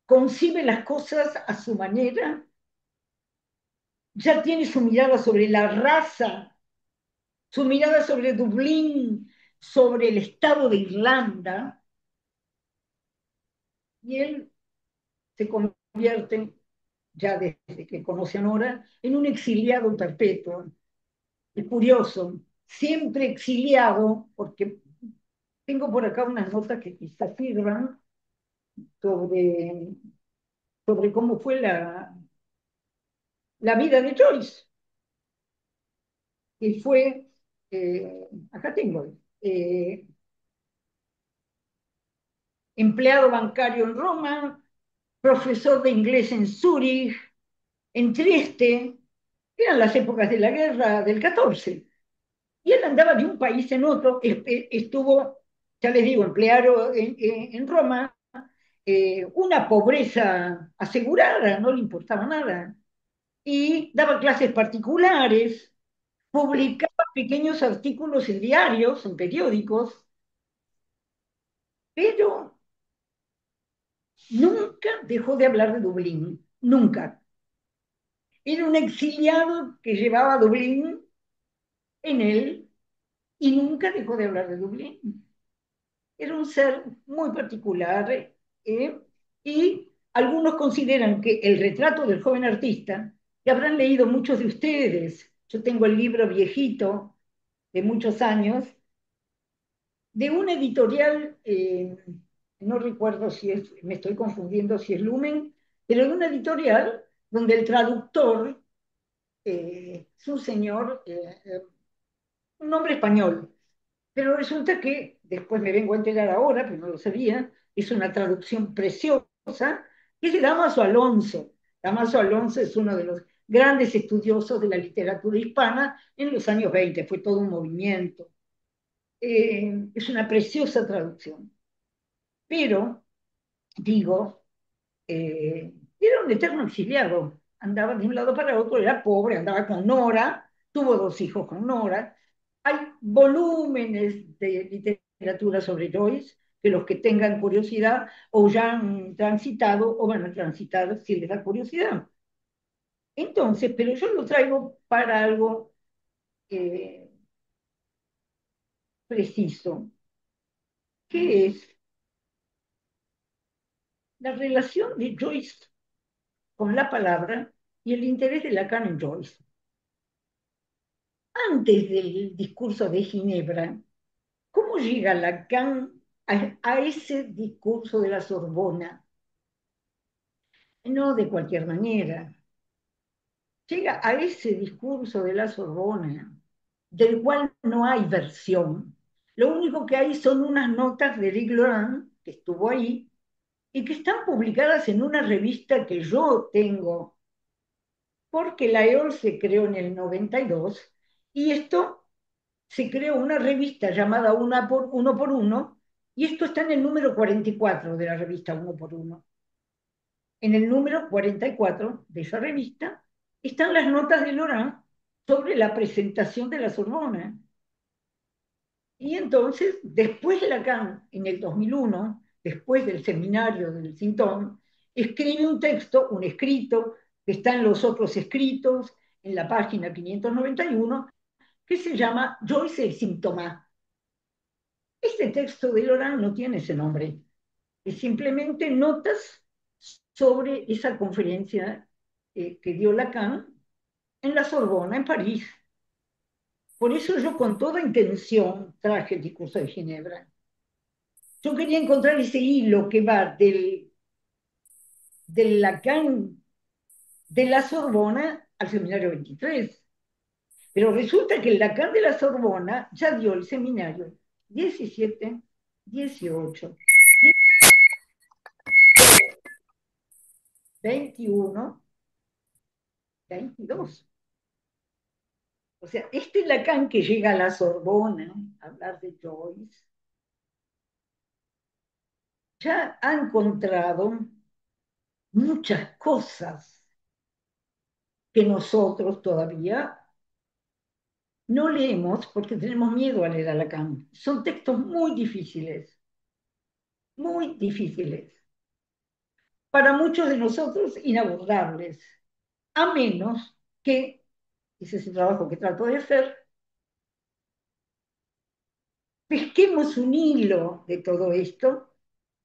concibe las cosas a su manera, ya tiene su mirada sobre la raza, su mirada sobre Dublín, sobre el estado de Irlanda, y él se convierte, ya desde que conoce a Nora, en un exiliado perpetuo. Es curioso, siempre exiliado, porque tengo por acá unas notas que quizás sirvan sobre, sobre cómo fue la vida de Joyce, que fue, acá tengo, eh, empleado bancario en Roma, profesor de inglés en Zúrich, en Trieste, eran las épocas de la guerra del 14. Y él andaba de un país en otro, estuvo, ya les digo, empleado en Roma, una pobreza asegurada, no le importaba nada, y daba clases particulares, publicaba pequeños artículos en diarios, en periódicos, pero nunca dejó de hablar de Dublín, nunca. Era un exiliado que llevaba a Dublín en él y nunca dejó de hablar de Dublín. Era un ser muy particular y algunos consideran que el retrato del joven artista, que habrán leído muchos de ustedes, yo tengo el libro viejito de muchos años, de una editorial, no recuerdo si es, me estoy confundiendo si es Lumen, pero de una editorial donde el traductor es un señor, un hombre español, pero resulta que, después me vengo a enterar ahora, pero no lo sabía, es una traducción preciosa, que es de Damaso Alonso. Damaso Alonso es uno de los grandes estudiosos de la literatura hispana en los años 20, fue todo un movimiento. Es una preciosa traducción. Pero, digo, era un eterno exiliado, andaba de un lado para otro, era pobre, andaba con Nora, tuvo dos hijos con Nora. Hay volúmenes de literatura sobre Joyce, que los que tengan curiosidad o ya han transitado o van a transitar si les da curiosidad. Entonces, pero yo lo traigo para algo eh, preciso, que es la relación de Joyce con la palabra y el interés de Lacan en Joyce. Antes del discurso de Ginebra, ¿cómo llega Lacan a ese discurso de la Sorbona? No de cualquier manera. Llega a ese discurso de la Sorbona, del cual no hay versión. Lo único que hay son unas notas de Eric Laurent, que estuvo ahí, y que están publicadas en una revista que yo tengo, porque la EOL se creó en el 92, y esto se creó una revista llamada Uno por Uno, y esto está en el número 44 de la revista Uno por Uno. En el número 44 de esa revista están las notas de Laurent sobre la presentación de la Sorbona. Y entonces, después Lacan, en el 2001, después del seminario del Sintón, escribe un texto, un escrito, que está en los otros escritos, en la página 591, que se llama Joyce el síntoma. Este texto de Laurent no tiene ese nombre, es simplemente notas sobre esa conferencia que dio Lacan en la Sorbona, en París. Por eso yo con toda intención traje el discurso de Ginebra. Yo quería encontrar ese hilo que va del Lacan de la Sorbona al seminario 23. Pero resulta que el Lacan de la Sorbona ya dio el seminario 17, 18, 21, 22. O sea, este Lacan que llega a la Sorbona a hablar de Joyce, ya ha encontrado muchas cosas que nosotros todavía no leemos porque tenemos miedo a leer a Lacan. Son textos muy difíciles, muy difíciles. para muchos de nosotros inabordables, a menos que, ese es el trabajo que trato de hacer, pesquemos un hilo de todo esto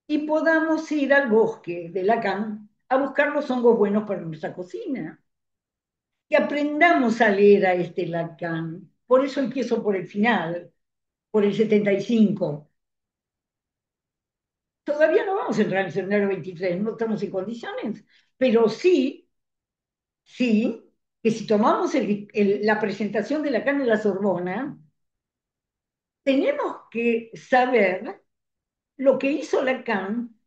y podamos ir al bosque de Lacan a buscar los hongos buenos para nuestra cocina. Y aprendamos a leer a este Lacan. Por eso empiezo por el final, por el 75. Todavía no vamos a entrar en el seminario 23, no estamos en condiciones, pero sí, sí, que si tomamos la presentación de Lacan en la Sorbona, tenemos que saber lo que hizo Lacan,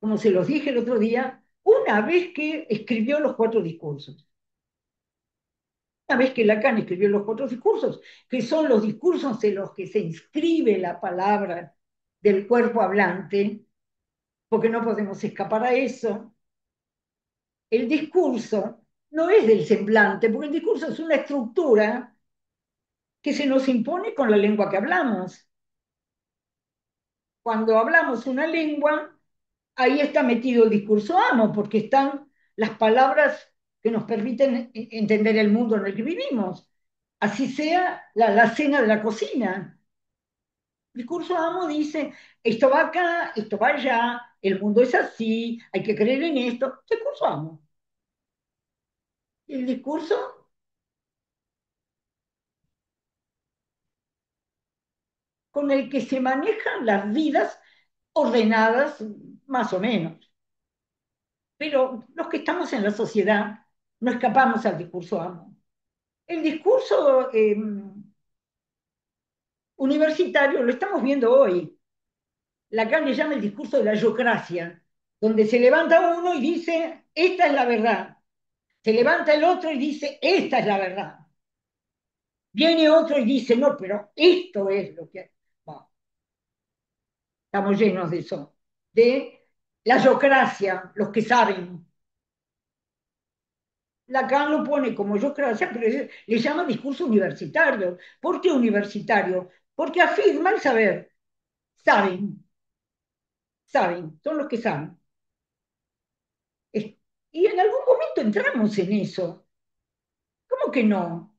como se los dije el otro día, una vez que escribió los cuatro discursos. Una vez que Lacan escribió los cuatro discursos, que son los discursos en los que se inscribe la palabra del cuerpo hablante, porque no podemos escapar a eso, el discurso no es del semblante, porque el discurso es una estructura que se nos impone con la lengua que hablamos. Cuando hablamos una lengua, ahí está metido el discurso amo, porque están las palabras que nos permiten entender el mundo en el que vivimos. Así sea la cena de la cocina. El discurso amo dice, esto va acá, esto va allá, el mundo es así, hay que creer en esto. Discurso amo. El discurso con el que se manejan las vidas ordenadas, más o menos. Pero los que estamos en la sociedad no escapamos al discurso amo. El discurso universitario lo estamos viendo hoy. Lacan le llama el discurso de la yocracia, donde se levanta uno y dice, esta es la verdad. Se levanta el otro y dice, esta es la verdad. Viene otro y dice, no, pero esto es lo que... Bueno, estamos llenos de eso, de la yocracia, los que saben. Lacan lo pone como yocracia, pero le llama discurso universitario. ¿Por qué universitario? Porque afirma el saber. Saben, saben, son los que saben. Y en algún momento entramos en eso. ¿Cómo que no?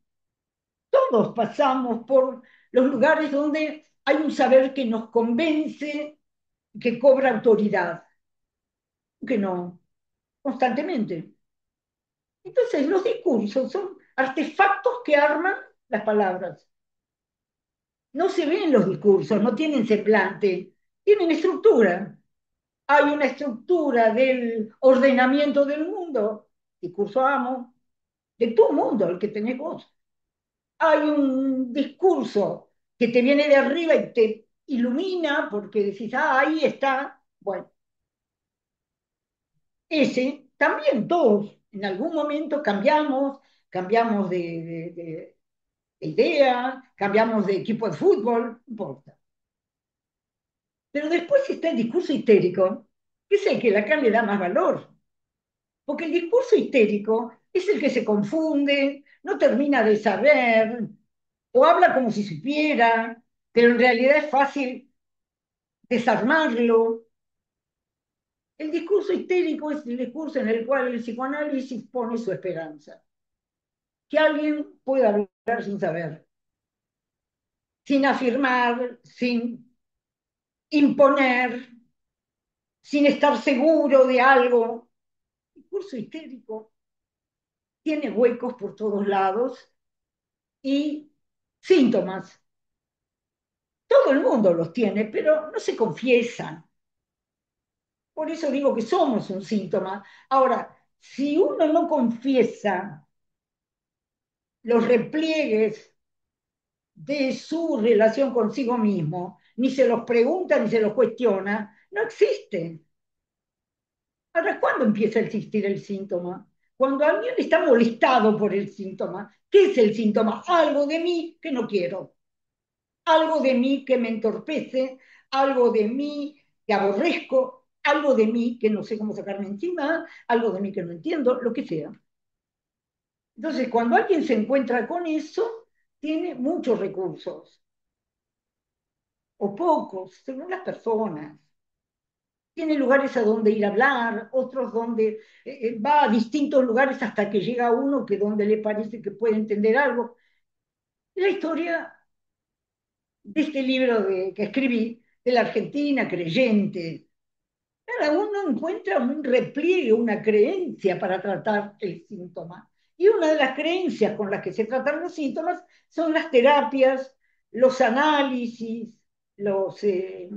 Todos pasamos por los lugares donde hay un saber que nos convence, que cobra autoridad. Que no, constantemente. Entonces, los discursos son artefactos que arman las palabras. No se ven los discursos, no tienen semblante, tienen estructura. Hay una estructura del ordenamiento del mundo, discurso amo, de tu mundo, el que tenés vos. Hay un discurso que te viene de arriba y te ilumina porque decís, ah, ahí está. Bueno, ese también todos en algún momento cambiamos de idea, cambiamos de equipo de fútbol, no importa. Pero después está el discurso histérico, que es el que Lacan le da más valor. Porque el discurso histérico es el que se confunde, no termina de saber, o habla como si supiera, pero en realidad es fácil desarmarlo. El discurso histérico es el discurso en el cual el psicoanálisis pone su esperanza. Que alguien pueda hablar sin saber, sin afirmar, sin imponer, sin estar seguro de algo. El discurso histérico tiene huecos por todos lados y síntomas. Todo el mundo los tiene, pero no se confiesan. Por eso digo que somos un síntoma. Ahora, si uno no confiesa los repliegues de su relación consigo mismo, ni se los pregunta ni se los cuestiona, no existe. Ahora, ¿cuándo empieza a existir el síntoma? Cuando alguien está molestado por el síntoma. ¿Qué es el síntoma? Algo de mí que no quiero, algo de mí que me entorpece, algo de mí que aborrezco, algo de mí que no sé cómo sacarme encima, algo de mí que no entiendo, lo que sea. Entonces, cuando alguien se encuentra con eso, tiene muchos recursos, o pocos, según las personas. tiene lugares a donde ir a hablar, otros donde va a distintos lugares hasta que llega a uno que donde le parece que puede entender algo. La historia de este libro que escribí, de la Argentina creyente. Cada uno encuentra un repliegue, una creencia para tratar el síntoma. Y una de las creencias con las que se tratan los síntomas son las terapias, los análisis, los eh,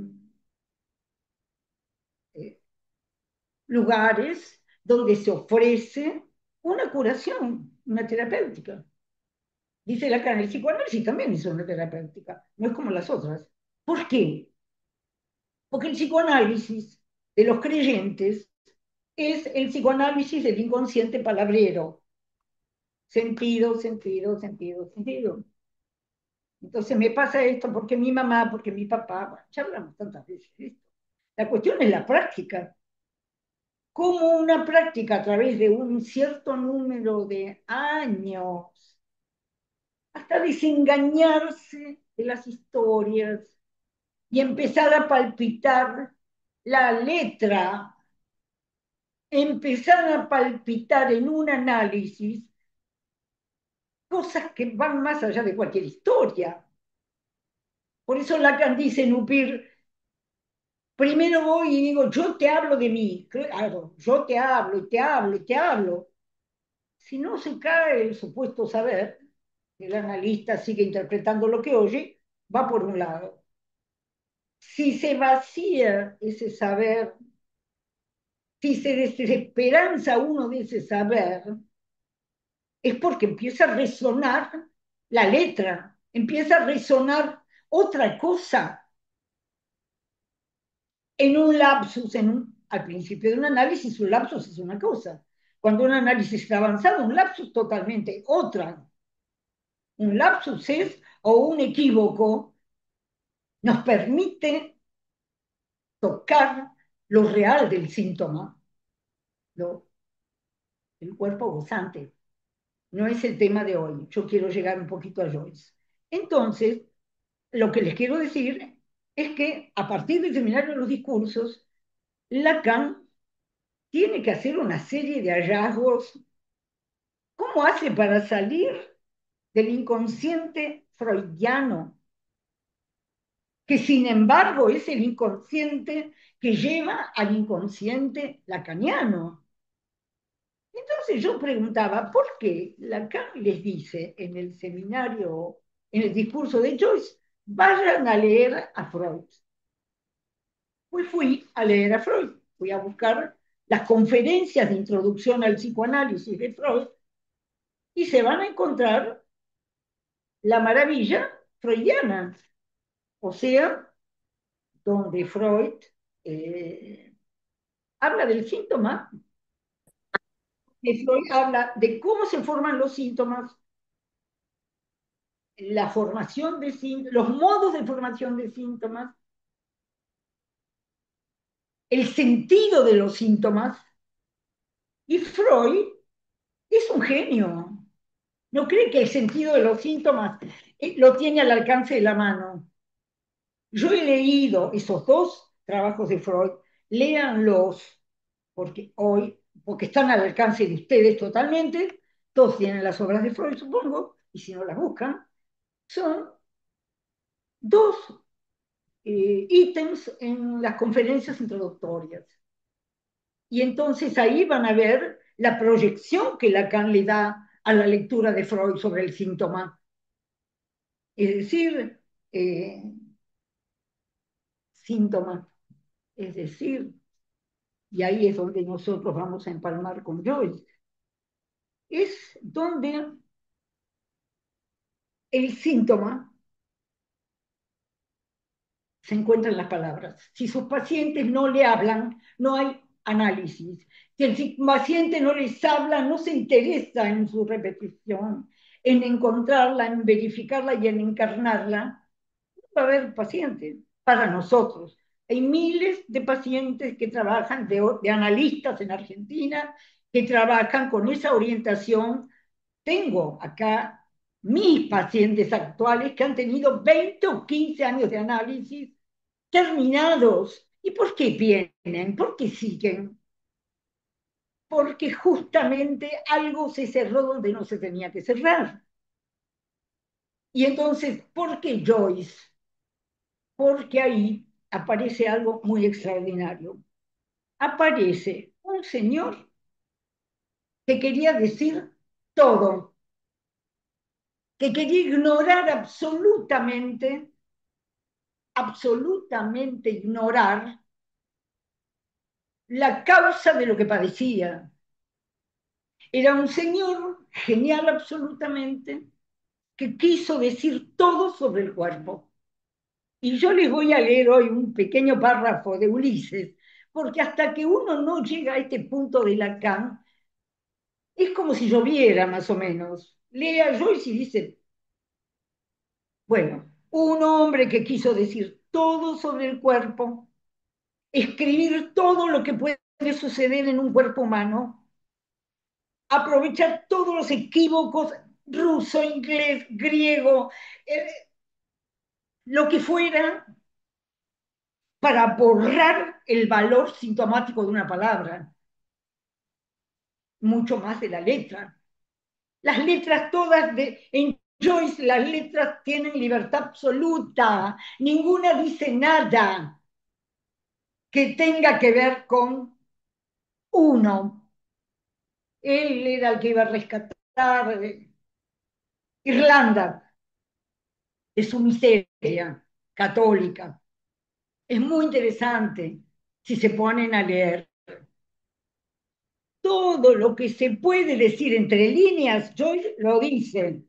lugares donde se ofrece una curación, una terapéutica. Dice Lacan, el psicoanálisis también es una terapéutica, no es como las otras. ¿Por qué? Porque el psicoanálisis de los creyentes es el psicoanálisis del inconsciente palabrero. Sentido, sentido, sentido, sentido. Entonces me pasa esto porque mi mamá, porque mi papá, bueno, ya hablamos tantas veces de esto. La cuestión es la práctica. Cómo una práctica a través de un cierto número de años, hasta desengañarse de las historias y empezar a palpitar la letra, empezar a palpitar en un análisis cosas que van más allá de cualquier historia. Por eso Lacan dice en Upir, primero voy y digo, yo te hablo de mí, claro, yo te hablo y te hablo y te hablo. Si no se cae el supuesto saber, el analista sigue interpretando lo que oye, va por un lado. Si se vacía ese saber, si se desesperanza uno de ese saber, es porque empieza a resonar la letra, empieza a resonar otra cosa en un lapsus, al principio de un análisis, un lapsus es una cosa. Cuando un análisis está avanzado, un lapsus totalmente otra. Un lapsus es, o un equívoco, nos permite tocar lo real del síntoma, lo, el cuerpo gozante. No es el tema de hoy. Yo quiero llegar un poquito a Joyce. Entonces, lo que les quiero decir es que a partir del seminario de los discursos, Lacan tiene que hacer una serie de hallazgos. ¿Cómo hace para salir del inconsciente freudiano, que sin embargo es el inconsciente que lleva al inconsciente lacaniano? Entonces yo preguntaba, ¿por qué Lacan les dice en el seminario, en el discurso de Joyce, vayan a leer a Freud? Pues fui a leer a Freud, fui a buscar las conferencias de introducción al psicoanálisis de Freud y se van a encontrar la maravilla freudiana, o sea, donde Freud eh, habla del síntoma, y Freud habla de cómo se forman los síntomas, la formación de síntomas, los modos de formación de síntomas, el sentido de los síntomas, y Freud es un genio. No cree que el sentido de los síntomas lo tiene al alcance de la mano. Yo he leído esos dos trabajos de Freud, léanlos, porque están al alcance de ustedes totalmente, todos tienen las obras de Freud, supongo, y si no las buscan, son dos ítems en las conferencias introductorias. Y entonces ahí van a ver la proyección que Lacan le da a la lectura de Freud sobre el síntoma. Es decir, síntoma, es decir, y ahí es donde nosotros vamos a empalmar con Joyce, es donde el síntoma se encuentra en las palabras. Si sus pacientes no le hablan, no hay análisis. Si el paciente no les habla, no se interesa en su repetición, en encontrarla, en verificarla y en encarnarla, no va a haber pacientes para nosotros. Hay miles de pacientes que trabajan, de analistas en Argentina, que trabajan con esa orientación. Tengo acá mis pacientes actuales que han tenido 20 o 15 años de análisis terminados ¿Y por qué vienen? ¿Por qué siguen? Porque justamente algo se cerró donde no se tenía que cerrar. Y entonces, ¿por qué Joyce? Porque ahí aparece algo muy extraordinario. Aparece un señor que quería decir todo, que quería ignorar absolutamente, absolutamente ignorar la causa de lo que padecía. Era un señor genial absolutamente, que quiso decir todo sobre el cuerpo. Y yo les voy a leer hoy un pequeño párrafo de Ulises, porque hasta que uno no llega a este punto de Lacan, es como si lloviera más o menos. Lea Joyce y dice, bueno, un hombre que quiso decir todo sobre el cuerpo, escribir todo lo que puede suceder en un cuerpo humano, aprovechar todos los equívocos, ruso, inglés, griego, eh, lo que fuera, para borrar el valor sintomático de una palabra, mucho más de la letra. Las letras todas en Joyce, las letras tienen libertad absoluta, ninguna dice nada que tenga que ver con uno. Él era el que iba a rescatar Irlanda de su miseria católica. Es muy interesante si se ponen a leer. Todo lo que se puede decir entre líneas, Joyce lo dice.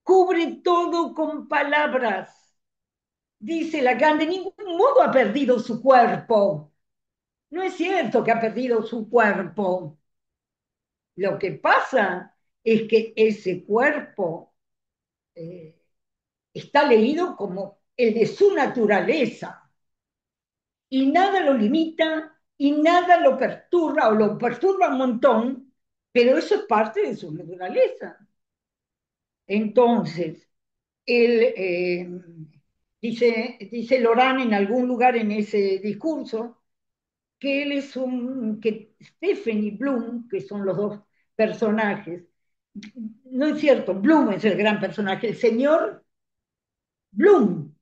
Cubre todo con palabras. Dice Lacan, de ningún modo ha perdido su cuerpo. No es cierto que ha perdido su cuerpo. Lo que pasa es que ese cuerpo eh, está leído como el de su naturaleza y nada lo limita y nada lo perturba o lo perturba un montón, pero eso es parte de su naturaleza. Entonces, él dice Lorán en algún lugar en ese discurso que él es que Stephen y Bloom, que son los dos personajes, no es cierto, Bloom es el gran personaje, el señor Bloom,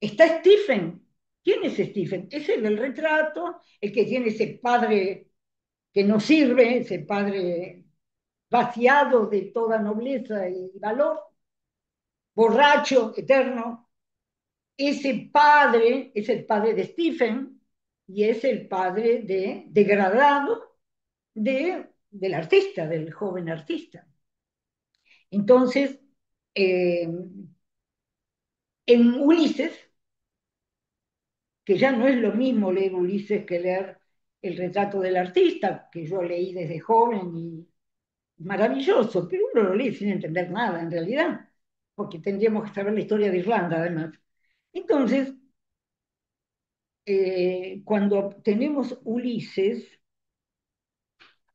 está Stephen. ¿Quién es Stephen? Es el del retrato, el que tiene ese padre que no sirve, ese padre vaciado de toda nobleza y valor, borracho, eterno. Ese padre es el padre de Stephen y es el padre degradado del artista, del joven artista. Entonces, eh, en Ulises, que ya no es lo mismo leer Ulises que leer el retrato del artista, que yo leí desde joven y maravilloso, pero uno lo lee sin entender nada en realidad, porque tendríamos que saber la historia de Irlanda además. Entonces, cuando tenemos Ulises,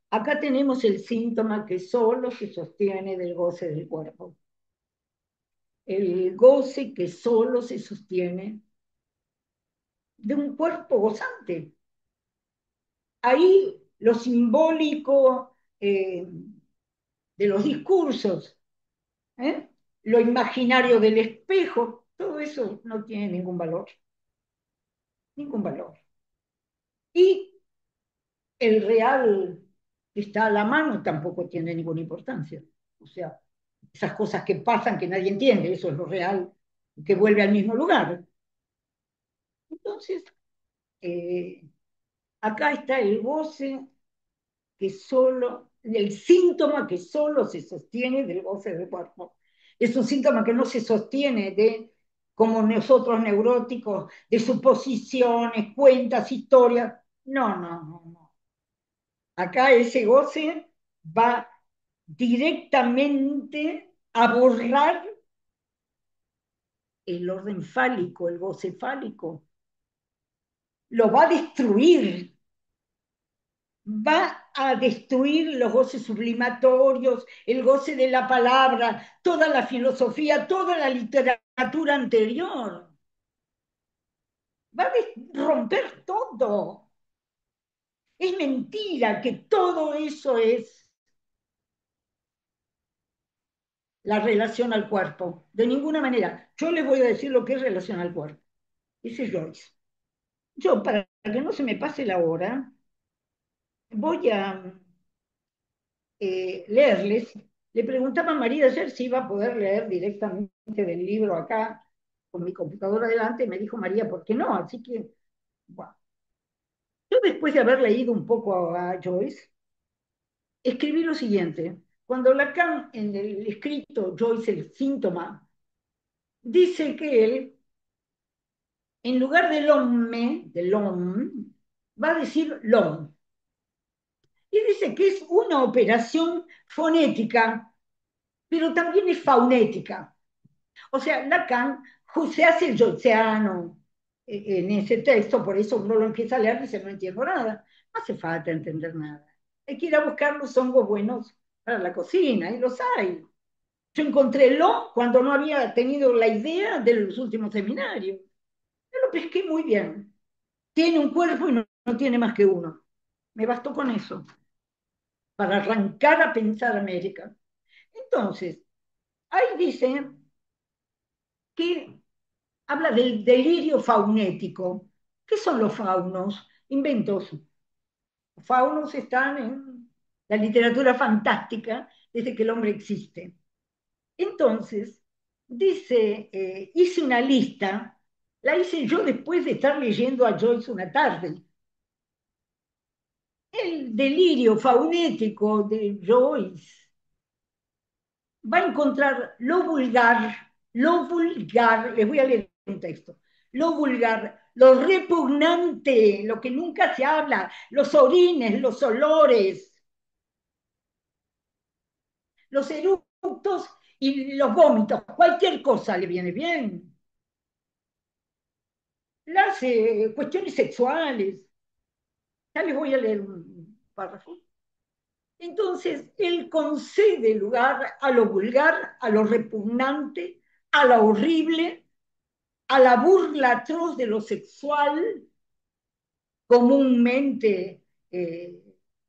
acá tenemos el síntoma que solo se sostiene del goce del cuerpo. El goce que solo se sostiene de un cuerpo gozante. Ahí lo simbólico de los discursos, ¿eh? Lo imaginario del espejo, todo eso no tiene ningún valor, ningún valor. Y el real que está a la mano tampoco tiene ninguna importancia. O sea, esas cosas que pasan que nadie entiende, eso es lo real, que vuelve al mismo lugar. Entonces, eh, acá está el goce que solo, el síntoma que solo se sostiene del goce del cuerpo. Es un síntoma que no se sostiene de, como nosotros neuróticos, de suposiciones, cuentas, historias. No, no, no, no. Acá ese goce va directamente a borrar el orden fálico, el goce fálico. Lo va a destruir, va a destruir los goces sublimatorios, el goce de la palabra, toda la filosofía, toda la literatura anterior. va a romper todo. Es mentira que todo eso es la relación al cuerpo. De ninguna manera. Yo les voy a decir lo que es relación al cuerpo. Dice Joyce. Yo, para que no se me pase la hora, voy a leerles. Le preguntaba a María ayer si iba a poder leer directamente del libro acá, con mi computadora delante, y me dijo María, ¿por qué no? Así que, bueno. Yo después de haber leído un poco a Joyce, escribí lo siguiente. Cuando Lacan, en el escrito Joyce, el síntoma, dice que él, en lugar del homme, va a decir l'homme. Y dice que es una operación fonética, pero también es faunética. O sea, Lacan se hace el joyceano en ese texto, por eso uno lo empieza a leer y dice, no entiendo nada. No hace falta entender nada. Hay que ir a buscar los hongos buenos para la cocina, y los hay. Yo encontré lo cuando no había tenido la idea de los últimos seminarios. Yo lo pesqué muy bien. Tiene un cuerpo y no tiene más que uno. Me bastó con eso para arrancar a pensar América. Entonces, ahí dice que habla del delirio faunético. ¿Qué son los faunos? Inventos. Los faunos están en la literatura fantástica desde que el hombre existe. Entonces, dice, hice una lista, la hice yo después de estar leyendo a Joyce una tarde. El delirio faunético de Joyce va a encontrar lo vulgar, les voy a leer un texto, lo vulgar, lo repugnante, lo que nunca se habla, los orines, los olores, los eructos y los vómitos, cualquier cosa le viene bien. Las cuestiones sexuales, ya les voy a leer un párrafo. Entonces, él concede lugar a lo vulgar, a lo repugnante, a lo horrible, a la burla atroz de lo sexual comúnmente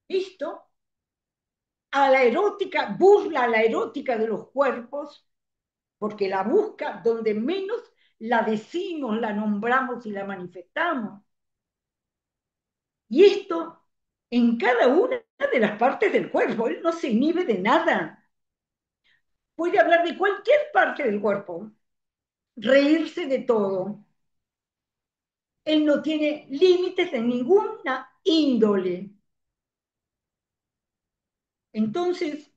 visto, a la erótica, burla a la erótica de los cuerpos, porque la busca donde menos la decimos, la nombramos y la manifestamos. Y esto en cada una de las partes del cuerpo, él no se inhibe de nada. Puede hablar de cualquier parte del cuerpo, reírse de todo. Él no tiene límites de ninguna índole. Entonces,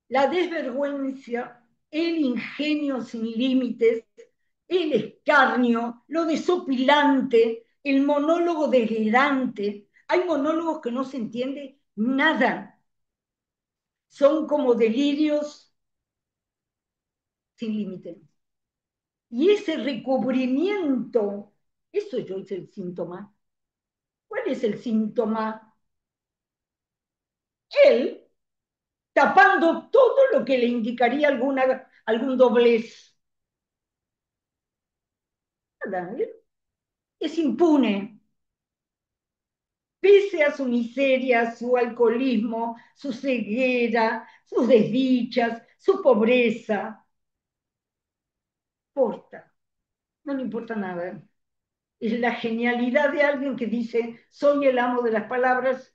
la desvergüenza, el ingenio sin límites, el escarnio, lo desopilante, el monólogo delirante. Hay monólogos que no se entiende nada. Son como delirios sin límites. Y ese recubrimiento, eso yo es el síntoma. ¿Cuál es el síntoma? Él tapando todo lo que le indicaría algún doblez. Nada, él es impune, pese a su miseria, su alcoholismo, su ceguera, sus desdichas, su pobreza. No importa, no le importa nada. Es la genialidad de alguien que dice, soy el amo de las palabras,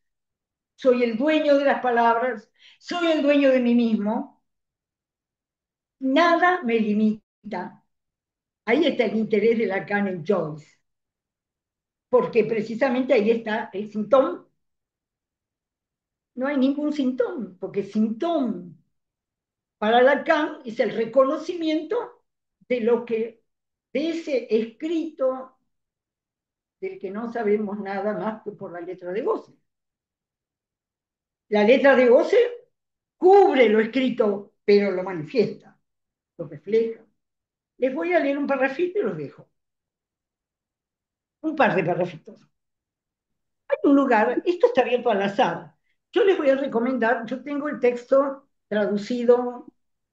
soy el dueño de las palabras, soy el dueño de mí mismo, nada me limita. Ahí está el interés de Lacan en Joyce, porque precisamente ahí está el síntoma. No hay ningún síntoma, porque síntoma para Lacan es el reconocimiento de lo que, de ese escrito del que no sabemos nada más que por la letra de goce. La letra de goce cubre lo escrito, pero lo manifiesta, lo refleja. Les voy a leer un parrafito y los dejo. Un par de parrafitos. Hay un lugar, esto está abierto al azar. Yo les voy a recomendar, yo tengo el texto traducido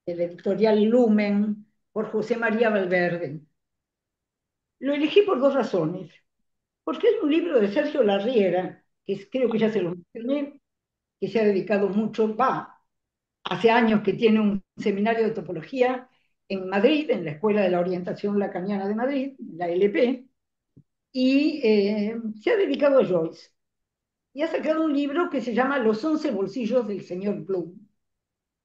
de la editorial Lumen por José María Valverde. Lo elegí por dos razones. Porque hay un libro de Sergio Larriera, creo que ya se lo mencioné, que se ha dedicado mucho, hace años que tiene un seminario de topología en Madrid, en la Escuela de la Orientación Lacaniana de Madrid, la LP, y se ha dedicado a Joyce. Y ha sacado un libro que se llama Los 11 bolsillos del señor Bloom.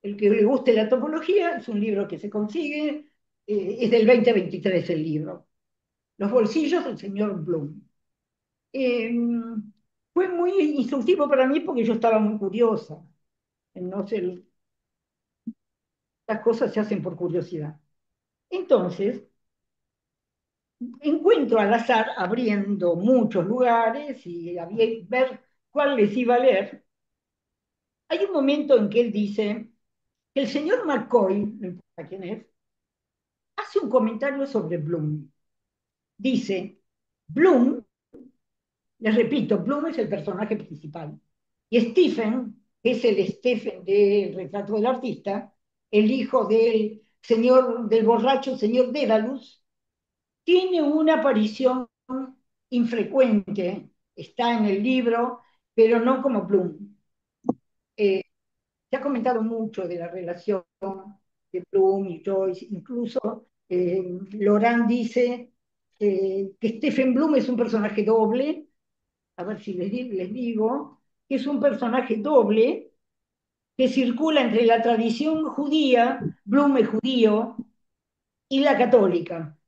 El que le guste la topología, es un libro que se consigue, es del 2023 el libro. Los bolsillos del señor Bloom. Eh, Fue muy instructivo para mí porque yo estaba muy curiosa. No sé, las cosas se hacen por curiosidad. Entonces, encuentro al azar abriendo muchos lugares y ver cuál les iba a leer. Hay un momento en que él dice que el señor McCoy, no importa quién es, hace un comentario sobre Bloom. Dice, Bloom, les repito, Bloom es el personaje principal. Y Stephen, que es el Stephen del retrato del artista, el hijo del señor, del borracho señor Dédalus, tiene una aparición infrecuente, está en el libro, pero no como Bloom. Eh, Se ha comentado mucho de la relación de Bloom y Joyce, incluso Laurent dice que Stephen Bloom es un personaje doble, a ver si les digo, que es un personaje doble que circula entre la tradición judía, Bloom es judío, y la católica.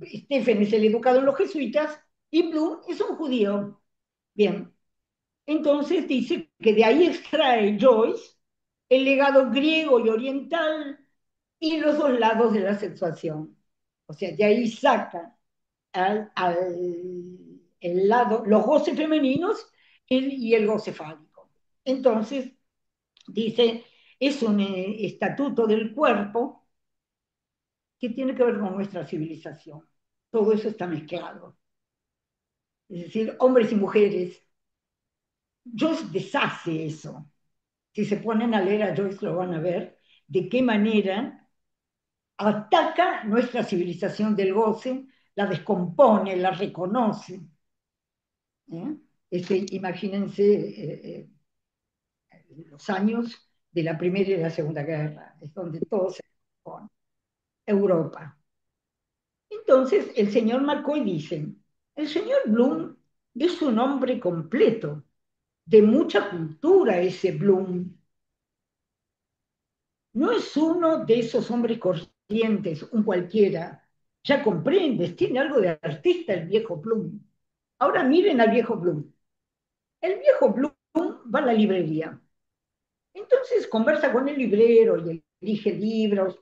Stephen es el educado en los jesuitas y Bloom es un judío. Bien, entonces dice que de ahí extrae Joyce el legado griego y oriental y los dos lados de la sexuación. O sea, de ahí saca el lado, los goces femeninos y el goce fálico. Entonces, dice, es un estatuto del cuerpo que tiene que ver con nuestra civilización. Todo eso está mezclado. Es decir, hombres y mujeres. Joyce deshace eso. Si se ponen a leer a Joyce lo van a ver, de qué manera ataca nuestra civilización del goce, la descompone, la reconoce. ¿Eh? Imagínense los años de la Primera y la Segunda Guerra, es donde todo se compone. Europa. Entonces, el señor McCoy dice, el señor Bloom es un hombre completo, de mucha cultura ese Bloom. No es uno de esos hombres corrientes, un cualquiera. Ya comprendes, tiene algo de artista el viejo Bloom. Ahora miren al viejo Bloom. El viejo Bloom va a la librería. Entonces conversa con el librero y elige libros.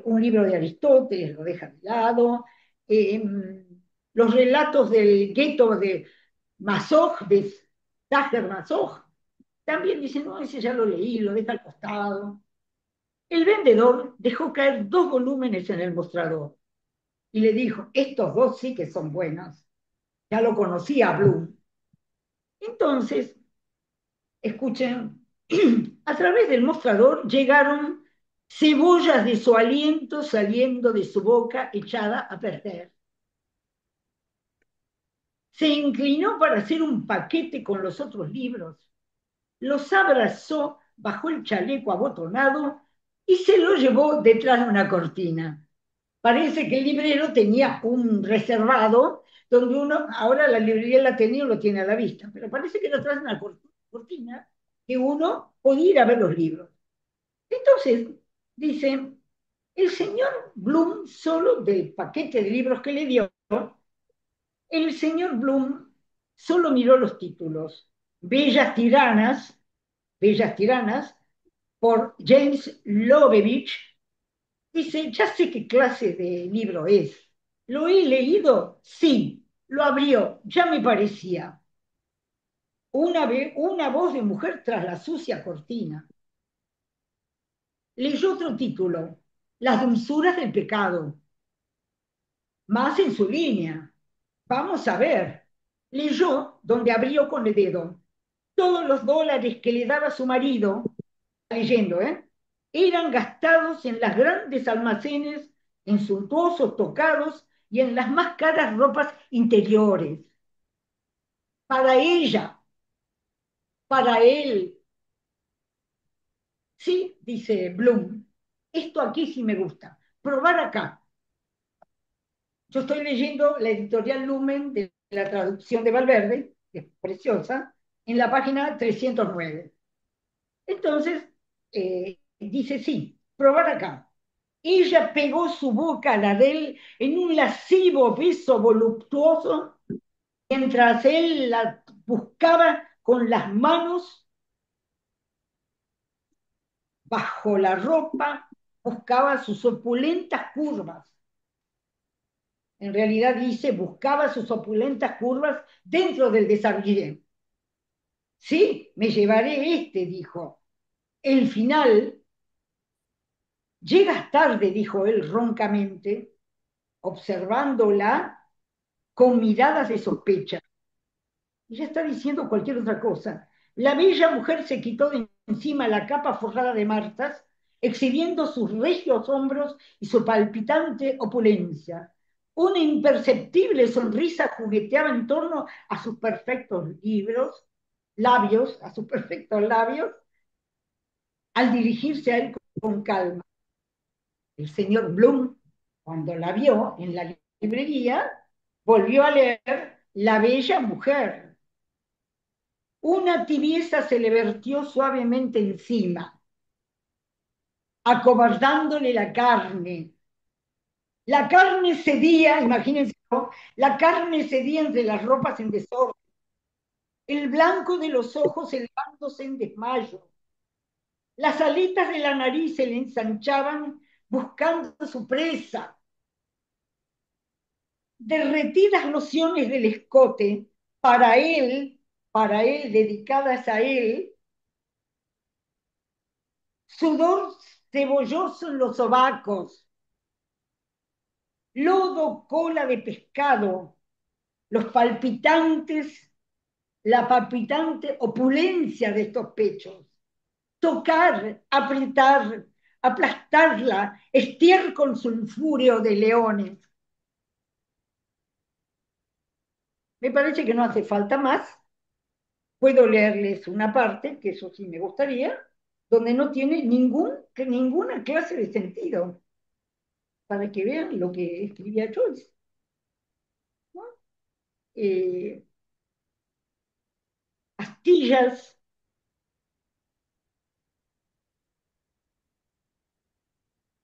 Un libro de Aristóteles lo deja de lado. eh, los relatos del gueto de Mazoj, de Taher Mazoj, también dice, no, ese ya lo leí, lo deja al costado. El vendedor dejó caer dos volúmenes en el mostrador y le dijo, estos dos sí que son buenos. Ya lo conocía Bloom. Entonces, escuchen, a través del mostrador llegaron cebollas de su aliento saliendo de su boca echada a perder. Se inclinó para hacer un paquete con los otros libros, los abrazó bajo el chaleco abotonado y se lo llevó detrás de una cortina. Parece que el librero tenía un reservado donde uno, ahora la librería la tenía o lo tiene a la vista, pero parece que era atrás de una cortina que uno podía ir a ver los libros. Entonces, dice, el señor Bloom, solo del paquete de libros que le dio, el señor Bloom solo miró los títulos. Bellas Tiranas, por James Lovevich. Dice, ya sé qué clase de libro es. ¿Lo he leído? Sí. Lo abrió, ya me parecía. Una voz de mujer tras la sucia cortina. Leyó otro título, Las dulzuras del pecado. Más en su línea. Vamos a ver. Leyó donde abrió con el dedo. Todos los dólares que le daba su marido, leyendo, eran gastados en las grandes almacenes en suntuosos tocados y en las más caras ropas interiores. Para ella, para él. Sí, dice Bloom, esto aquí sí me gusta. Probar acá. Yo estoy leyendo la editorial Lumen de la traducción de Valverde, que es preciosa, en la página 309. Entonces, dice, sí, probar acá. Ella pegó su boca a la de él en un lascivo beso voluptuoso, mientras él la buscaba con las manos bajo la ropa, buscaba sus opulentas curvas. En realidad dice, buscaba sus opulentas curvas dentro del desabillé. Sí, me llevaré este, dijo. El final, llegas tarde, dijo él roncamente, observándola con miradas de sospecha. Y ya está diciendo cualquier otra cosa. La bella mujer se quitó de encima la capa forrada de martas, exhibiendo sus regios hombros y su palpitante opulencia. Una imperceptible sonrisa jugueteaba en torno a sus perfectos labios, a sus perfectos labios, al dirigirse a él con calma. El señor Bloom, cuando la vio en la librería, volvió a leer La bella mujer. Una tibieza se le vertió suavemente encima, acobardándole la carne. La carne cedía, imagínense, ¿no? La carne cedía entre las ropas en desorden, el blanco de los ojos elevándose en desmayo. Las alitas de la nariz se le ensanchaban buscando su presa. Derretidas lociones del escote, para él, dedicadas a él, sudor cebolloso en los sobacos, lodo, cola de pescado, los palpitantes, la palpitante opulencia de estos pechos. Tocar, apretar, aplastarla, estiércol sulfúreo de leones. Me parece que no hace falta más. Puedo leerles una parte, que eso sí me gustaría, donde no tiene ninguna clase de sentido, para que vean lo que escribía Joyce, ¿no? Eh, astillas,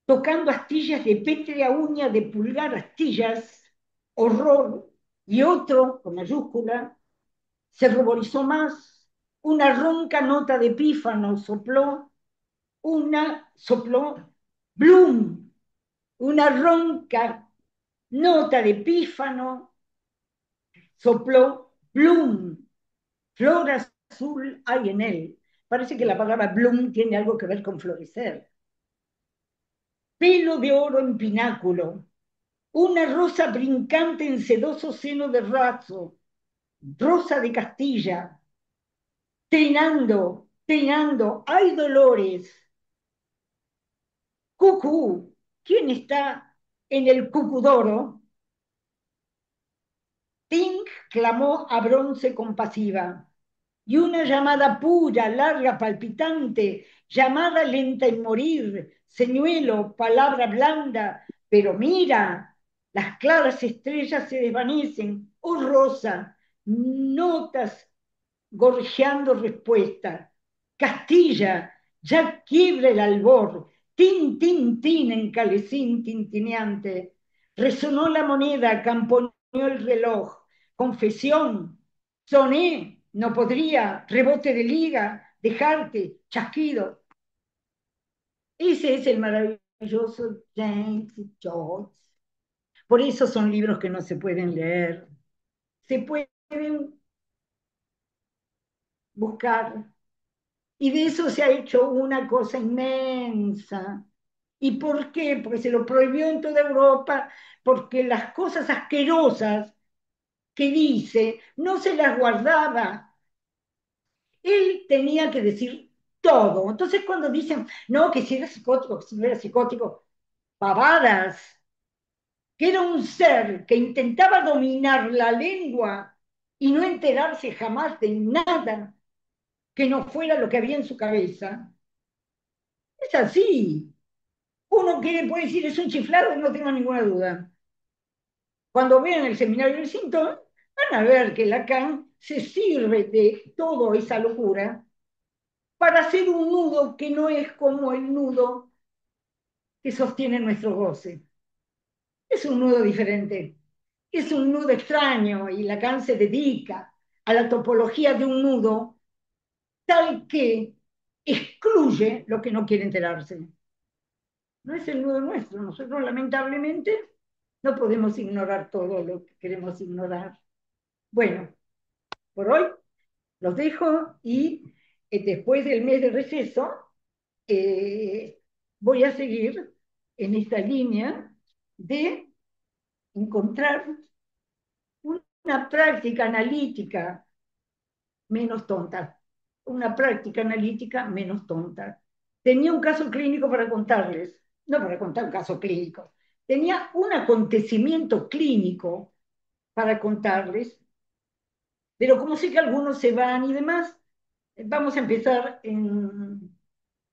tocando astillas de pétrea uña de pulgar, astillas, horror, y otro, con mayúscula, se ruborizó más, una ronca nota de pífano sopló, Bloom, una ronca nota de pífano sopló, Bloom, flor azul hay en él. Parece que la palabra bloom tiene algo que ver con florecer. Pelo de oro en pináculo, una rosa brincante en sedoso seno de raso, rosa de Castilla, trinando, trinando, hay dolores. Cucú, ¿quién está en el cucudoro? Tink clamó a bronce compasiva. Y una llamada pura, larga, palpitante, llamada lenta en morir, señuelo, palabra blanda, pero mira, las claras estrellas se desvanecen, oh rosa, notas gorjeando respuesta. Castilla, ya quiebra el albor, tin, tin, tin, en calecín tintineante. Resonó la moneda, camponeó el reloj. Confesión, soné, no podría, rebote de liga, dejarte, chasquido. Ese es el maravilloso James Joyce. Por eso son libros que no se pueden leer. Se pueden buscar. Y de eso se ha hecho una cosa inmensa. ¿Y por qué? Porque se lo prohibió en toda Europa, porque las cosas asquerosas que dice no se las guardaba. Él tenía que decir todo. Entonces cuando dicen, no, que si era psicótico, que si no era psicótico, pavadas. que era un ser que intentaba dominar la lengua y no enterarse jamás de nada que no fuera lo que había en su cabeza. Es así. Uno quiere, puede decir, es un chiflado, no tengo ninguna duda. Cuando vean el seminario del síntoma, van a ver que Lacan se sirve de toda esa locura para hacer un nudo que no es como el nudo que sostiene nuestro goce. Es un nudo diferente, es un nudo extraño y Lacan se dedica a la topología de un nudo tal que excluye lo que no quiere enterarse. No es el nudo nuestro, nosotros lamentablemente no podemos ignorar todo lo que queremos ignorar. Bueno, por hoy los dejo y después del mes de receso eh, voy a seguir en esta línea de encontrar una práctica analítica menos tonta, una práctica analítica menos tonta. Tenía un caso clínico para contarles, no para contar un caso clínico, tenía un acontecimiento clínico para contarles, pero como sé que algunos se van y demás, vamos a empezar en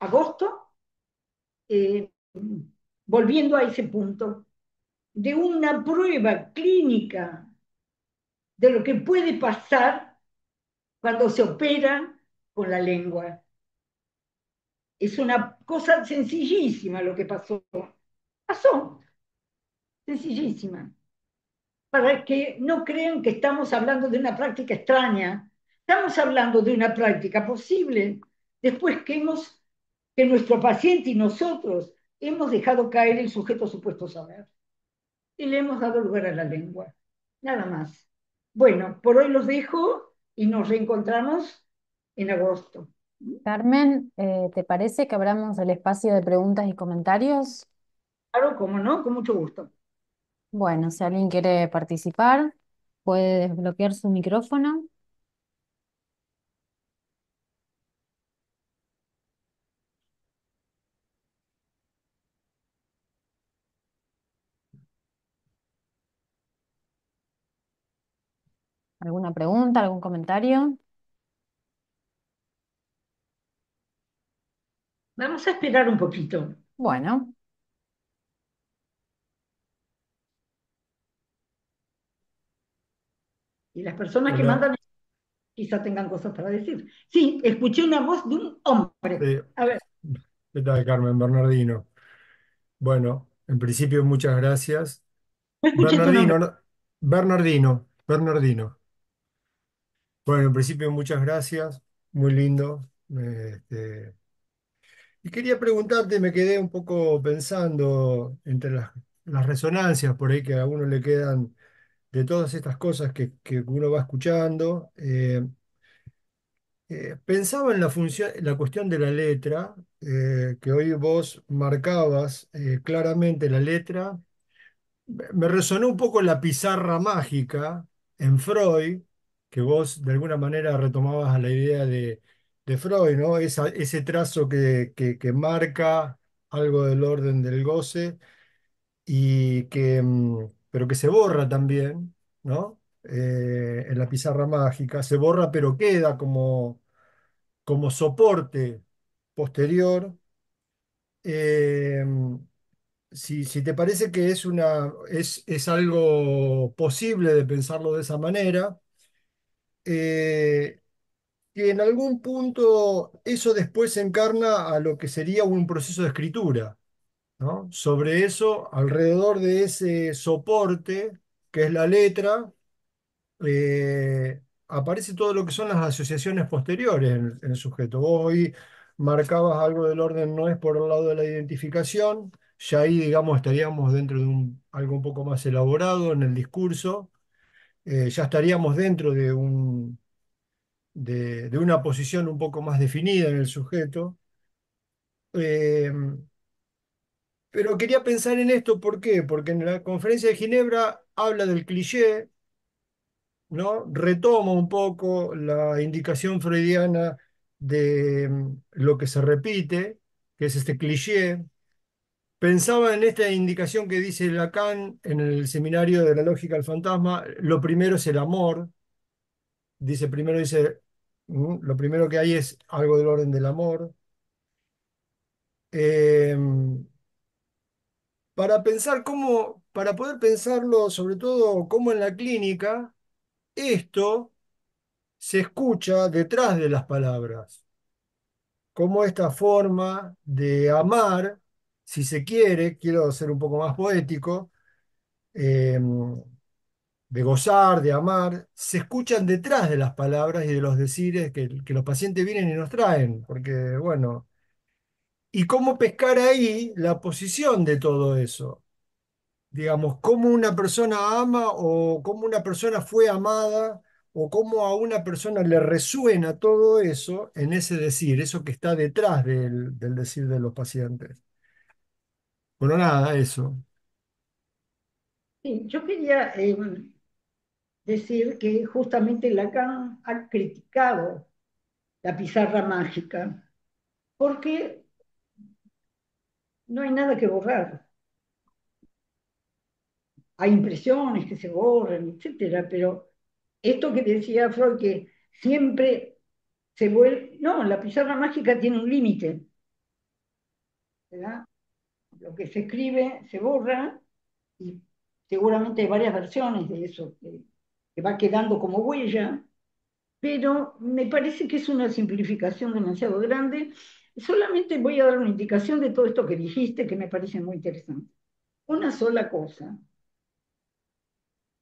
agosto, eh, volviendo a ese punto, de una prueba clínica de lo que puede pasar cuando se opera con la lengua. Es una cosa sencillísima lo que pasó. Pasó, sencillísima. Para que no crean que estamos hablando de una práctica extraña. Estamos hablando de una práctica posible después que nuestro paciente y nosotros hemos dejado caer el sujeto supuesto saber y le hemos dado lugar a la lengua. Nada más. Bueno, por hoy los dejo y nos reencontramos en agosto. Carmen, ¿te parece que abramos el espacio de preguntas y comentarios? Claro, como no, con mucho gusto. Bueno, si alguien quiere participar, puede desbloquear su micrófono. ¿Alguna pregunta, algún comentario? Vamos a esperar un poquito. Bueno, Y las personas que Hola, mandan quizá tengan cosas para decir. Sí, escuché una voz de un hombre. sí, A ver, ¿qué tal, Carmen? Bernardino. Bueno, en principio muchas gracias. no escuché tu nombre. Bernardino, Bernardino, Bernardino. Bueno, en principio muchas gracias, muy lindo. Y quería preguntarte, me quedé un poco pensando entre las resonancias por ahí que a uno le quedan de todas estas cosas que uno va escuchando. Pensaba en la función, la cuestión de la letra, que hoy vos marcabas claramente la letra. Me resonó un poco la pizarra mágica en Freud, que vos de alguna manera retomabas a la idea de Freud, ¿no? Ese trazo que marca algo del orden del goce y pero que se borra también, ¿no? En la pizarra mágica, se borra pero queda como soporte posterior. eh, si te parece que es algo posible de pensarlo de esa manera, eh, que en algún punto eso después se encarna a lo que sería un proceso de escritura, ¿no? Sobre eso, alrededor de ese soporte, que es la letra, aparece todo lo que son las asociaciones posteriores en el sujeto. Vos hoy marcabas algo del orden, no es por el lado de la identificación, ya ahí, digamos, estaríamos dentro de algo un poco más elaborado en el discurso, ya estaríamos dentro de una posición un poco más definida en el sujeto. Eh, pero quería pensar en esto, ¿por qué? Porque en la conferencia de Ginebra habla del cliché, ¿no? Retoma un poco la indicación freudiana de lo que se repite, que es este cliché, pensaba en esta indicación que dice Lacan en el seminario de la lógica del fantasma. Lo primero es el amor. Dice, lo primero que hay es algo del orden del amor. Eh, para poder pensarlo, sobre todo cómo en la clínica, esto se escucha detrás de las palabras, cómo esta forma de amar, si se quiere, quiero ser un poco más poético, eh, de gozar, de amar, se escuchan detrás de las palabras y de los decires que los pacientes vienen y nos traen, porque bueno, y cómo pescar ahí la posición de todo eso. Digamos, cómo una persona ama o cómo una persona fue amada o cómo a una persona le resuena todo eso en ese decir, eso que está detrás del decir de los pacientes. Bueno, nada, eso. Sí, yo quería decir que justamente Lacan ha criticado la pizarra mágica, porque no hay nada que borrar. Hay impresiones que se borran, etcétera, pero esto que decía Freud, que siempre se vuelve, no, la pizarra mágica tiene un límite, ¿verdad? Lo que se escribe se borra y seguramente hay varias versiones de eso que va quedando como huella, pero me parece que es una simplificación demasiado grande. Solamente voy a dar una indicación de todo esto que dijiste que me parece muy interesante. Una sola cosa.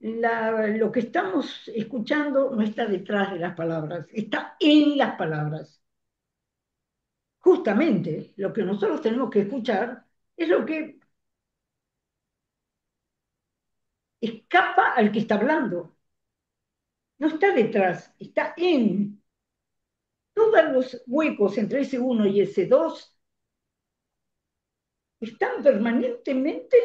Lo que estamos escuchando no está detrás de las palabras, está en las palabras. Justamente lo que nosotros tenemos que escuchar es lo que escapa al que está hablando. No está detrás, está en. Todos los huecos entre ese uno y ese 2 están permanentemente,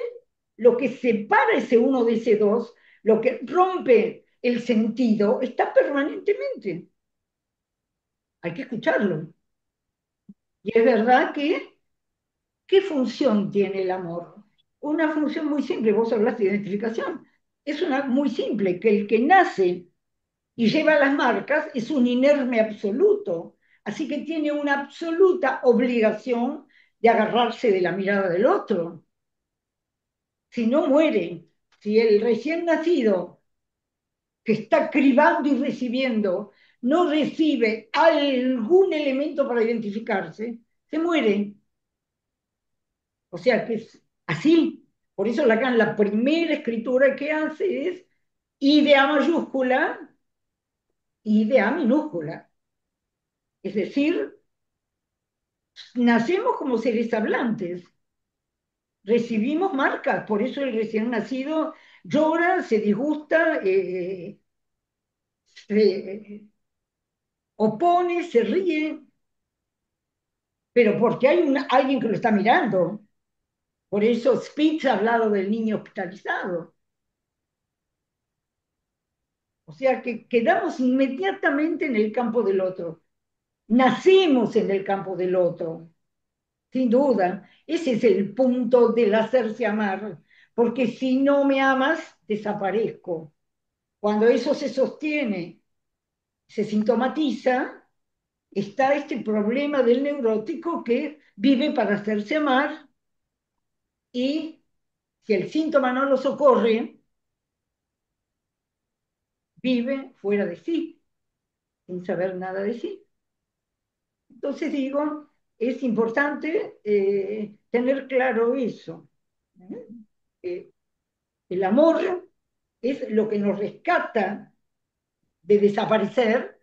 lo que separa ese uno de ese 2, lo que rompe el sentido, está permanentemente. Hay que escucharlo. Y es verdad que, ¿qué función tiene el amor? Una función muy simple, vos hablaste de identificación. Es una muy simple, que el que nace y lleva las marcas es un inerme absoluto. Así que tiene una absoluta obligación de agarrarse de la mirada del otro. Si no muere, si el recién nacido que está cribando y recibiendo no recibe algún elemento para identificarse, se muere. O sea que es así. Por eso Lacan la primera escritura que hace es idea mayúscula, idea minúscula. Es decir, nacemos como seres hablantes, recibimos marcas, por eso el recién nacido llora, se disgusta, se opone, se ríe, pero porque hay alguien que lo está mirando. Por eso Spitz ha hablado del niño hospitalizado. O sea que quedamos inmediatamente en el campo del otro. Nacemos en el campo del otro, sin duda. Ese es el punto del hacerse amar, porque si no me amas, desaparezco. Cuando eso se sostiene, se sintomatiza, está este problema del neurótico que vive para hacerse amar y si el síntoma no lo socorre, vive fuera de sí, sin saber nada de sí. Entonces digo, es importante tener claro eso. ¿Eh? Eh, el amor es lo que nos rescata de desaparecer,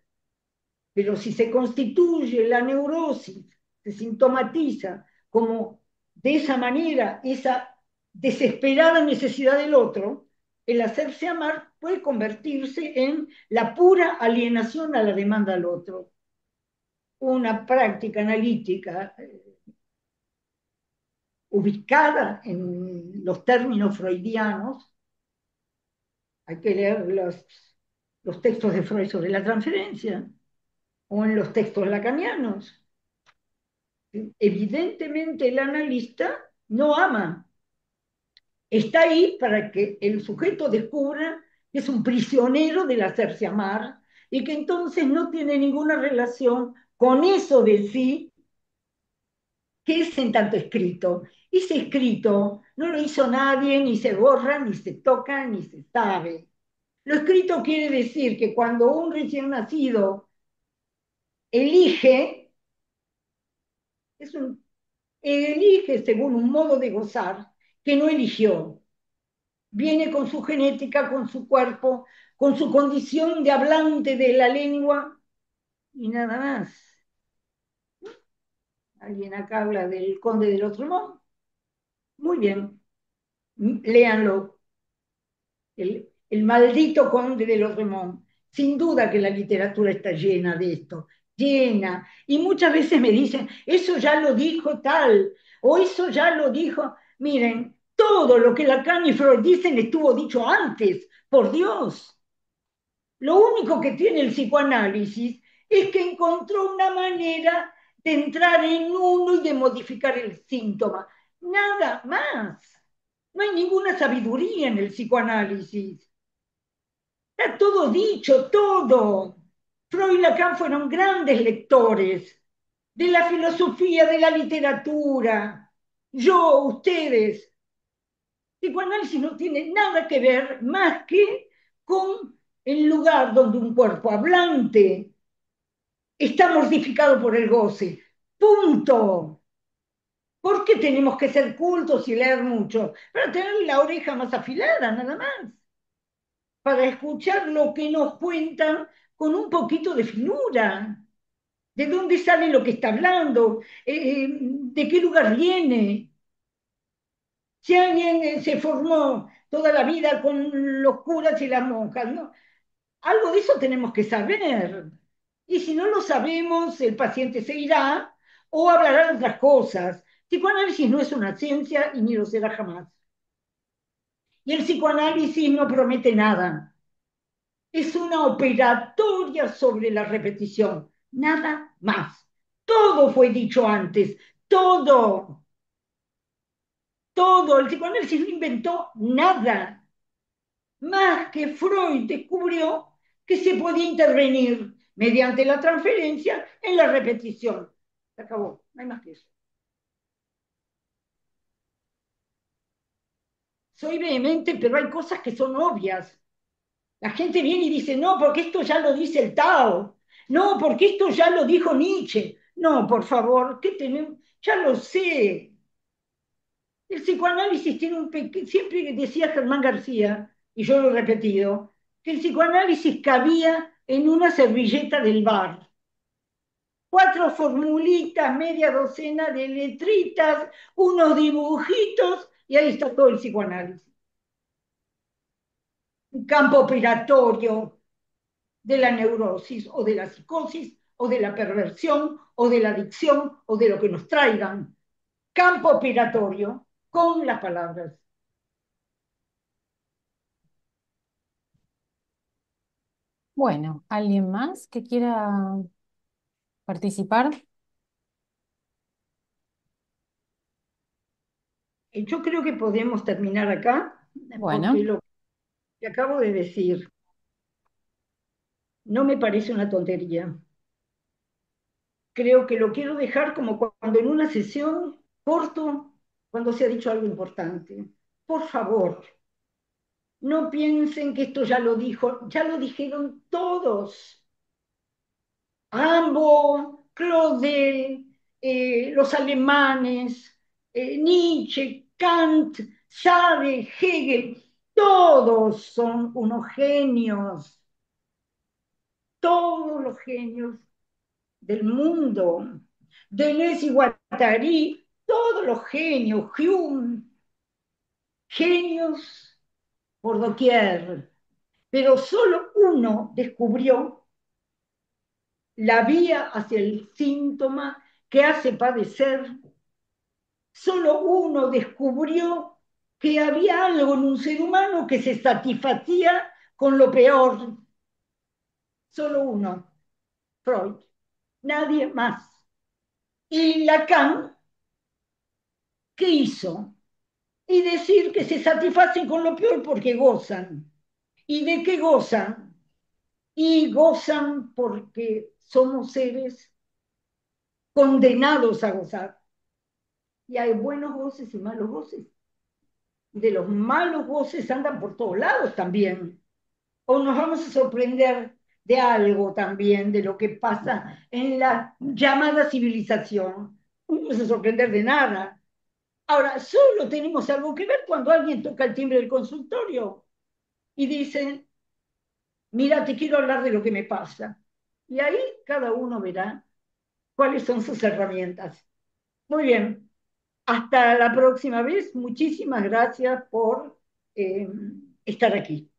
pero si se constituye la neurosis, se sintomatiza como de esa manera, esa desesperada necesidad del otro, el hacerse amar puede convertirse en la pura alienación a la demanda del otro. Una práctica analítica ubicada en los términos freudianos, hay que leer los textos de Freud sobre la transferencia o en los textos lacanianos. Evidentemente el analista no ama. Está ahí para que el sujeto descubra que es un prisionero del hacerse amar y que entonces no tiene ninguna relación con eso de sí que es en tanto escrito. Ese escrito no lo hizo nadie, ni se borra, ni se toca, ni se sabe. Lo escrito quiere decir que cuando un recién nacido elige, es un, elige según un modo de gozar que no eligió. Viene con su genética, con su cuerpo, con su condición de hablante de la lengua y nada más. ¿Alguien acá habla del conde del otro mundo? Muy bien, léanlo. El maldito conde de los Remón. Sin duda que la literatura está llena de esto, llena. Y muchas veces me dicen, eso ya lo dijo tal, o eso ya lo dijo. Miren, todo lo que Lacan y Freud dicen estuvo dicho antes, por Dios. Lo único que tiene el psicoanálisis es que encontró una manera de entrar en uno y de modificar el síntoma. Nada más. No hay ninguna sabiduría en el psicoanálisis. Está todo dicho, todo. Freud y Lacan fueron grandes lectores de la filosofía, de la literatura. Yo, ustedes. Psicoanálisis no tiene nada que ver más que con el lugar donde un cuerpo hablante está mortificado por el goce. Punto. ¿Por qué tenemos que ser cultos y leer mucho? Para tener la oreja más afilada, nada más. Para escuchar lo que nos cuentan con un poquito de finura. ¿De dónde sale lo que está hablando? ¿De qué lugar viene? Si alguien se formó toda la vida con los curas y las monjas, ¿no? Algo de eso tenemos que saber. Y si no lo sabemos, el paciente se irá o hablará de otras cosas. Psicoanálisis no es una ciencia y ni lo será jamás. Y el psicoanálisis no promete nada. Es una operatoria sobre la repetición, nada más. Todo fue dicho antes, todo, todo. El psicoanálisis no inventó nada, más que Freud descubrió que se podía intervenir mediante la transferencia en la repetición. Se acabó, no hay más que eso. Soy vehemente, pero hay cosas que son obvias. La gente viene y dice, no, porque esto ya lo dice el Tao. No, porque esto ya lo dijo Nietzsche. No, por favor, ¿qué tenemos? Ya lo sé. El psicoanálisis tiene un pequeño, siempre decía Germán García, y yo lo he repetido, que el psicoanálisis cabía en una servilleta del bar. Cuatro formulitas, media docena de letritas, unos dibujitos, y ahí está todo el psicoanálisis. Un campo operatorio de la neurosis o de la psicosis o de la perversión o de la adicción o de lo que nos traigan. Campo operatorio con las palabras. Bueno, ¿alguien más que quiera participar? Yo creo que podemos terminar acá, porque Bueno, lo que acabo de decir no me parece una tontería. Creo que lo quiero dejar como cuando en una sesión corto, cuando se ha dicho algo importante. Por favor, no piensen que esto ya lo dijeron todos. Rambo, Claudel, los alemanes, Nietzsche, Kant, Sade, Hegel, todos son unos genios, todos los genios del mundo. Deleuze y Guattari, todos los genios, Hume, genios por doquier, pero solo uno descubrió la vía hacia el síntoma que hace padecer. Solo uno descubrió que había algo en un ser humano que se satisfacía con lo peor. Solo uno, Freud, nadie más. Y Lacan ¿qué hizo? Y decir que se satisfacen con lo peor porque gozan. ¿Y de qué gozan? Y gozan porque somos seres condenados a gozar. Y hay buenos goces y malos goces. Y de los malos goces andan por todos lados también. O nos vamos a sorprender de algo también, de lo que pasa en la llamada civilización. No nos vamos a sorprender de nada. Ahora, solo tenemos algo que ver cuando alguien toca el timbre del consultorio y dice, mira, te quiero hablar de lo que me pasa. Y ahí cada uno verá cuáles son sus herramientas. Muy bien, hasta la próxima vez. Muchísimas gracias por estar aquí.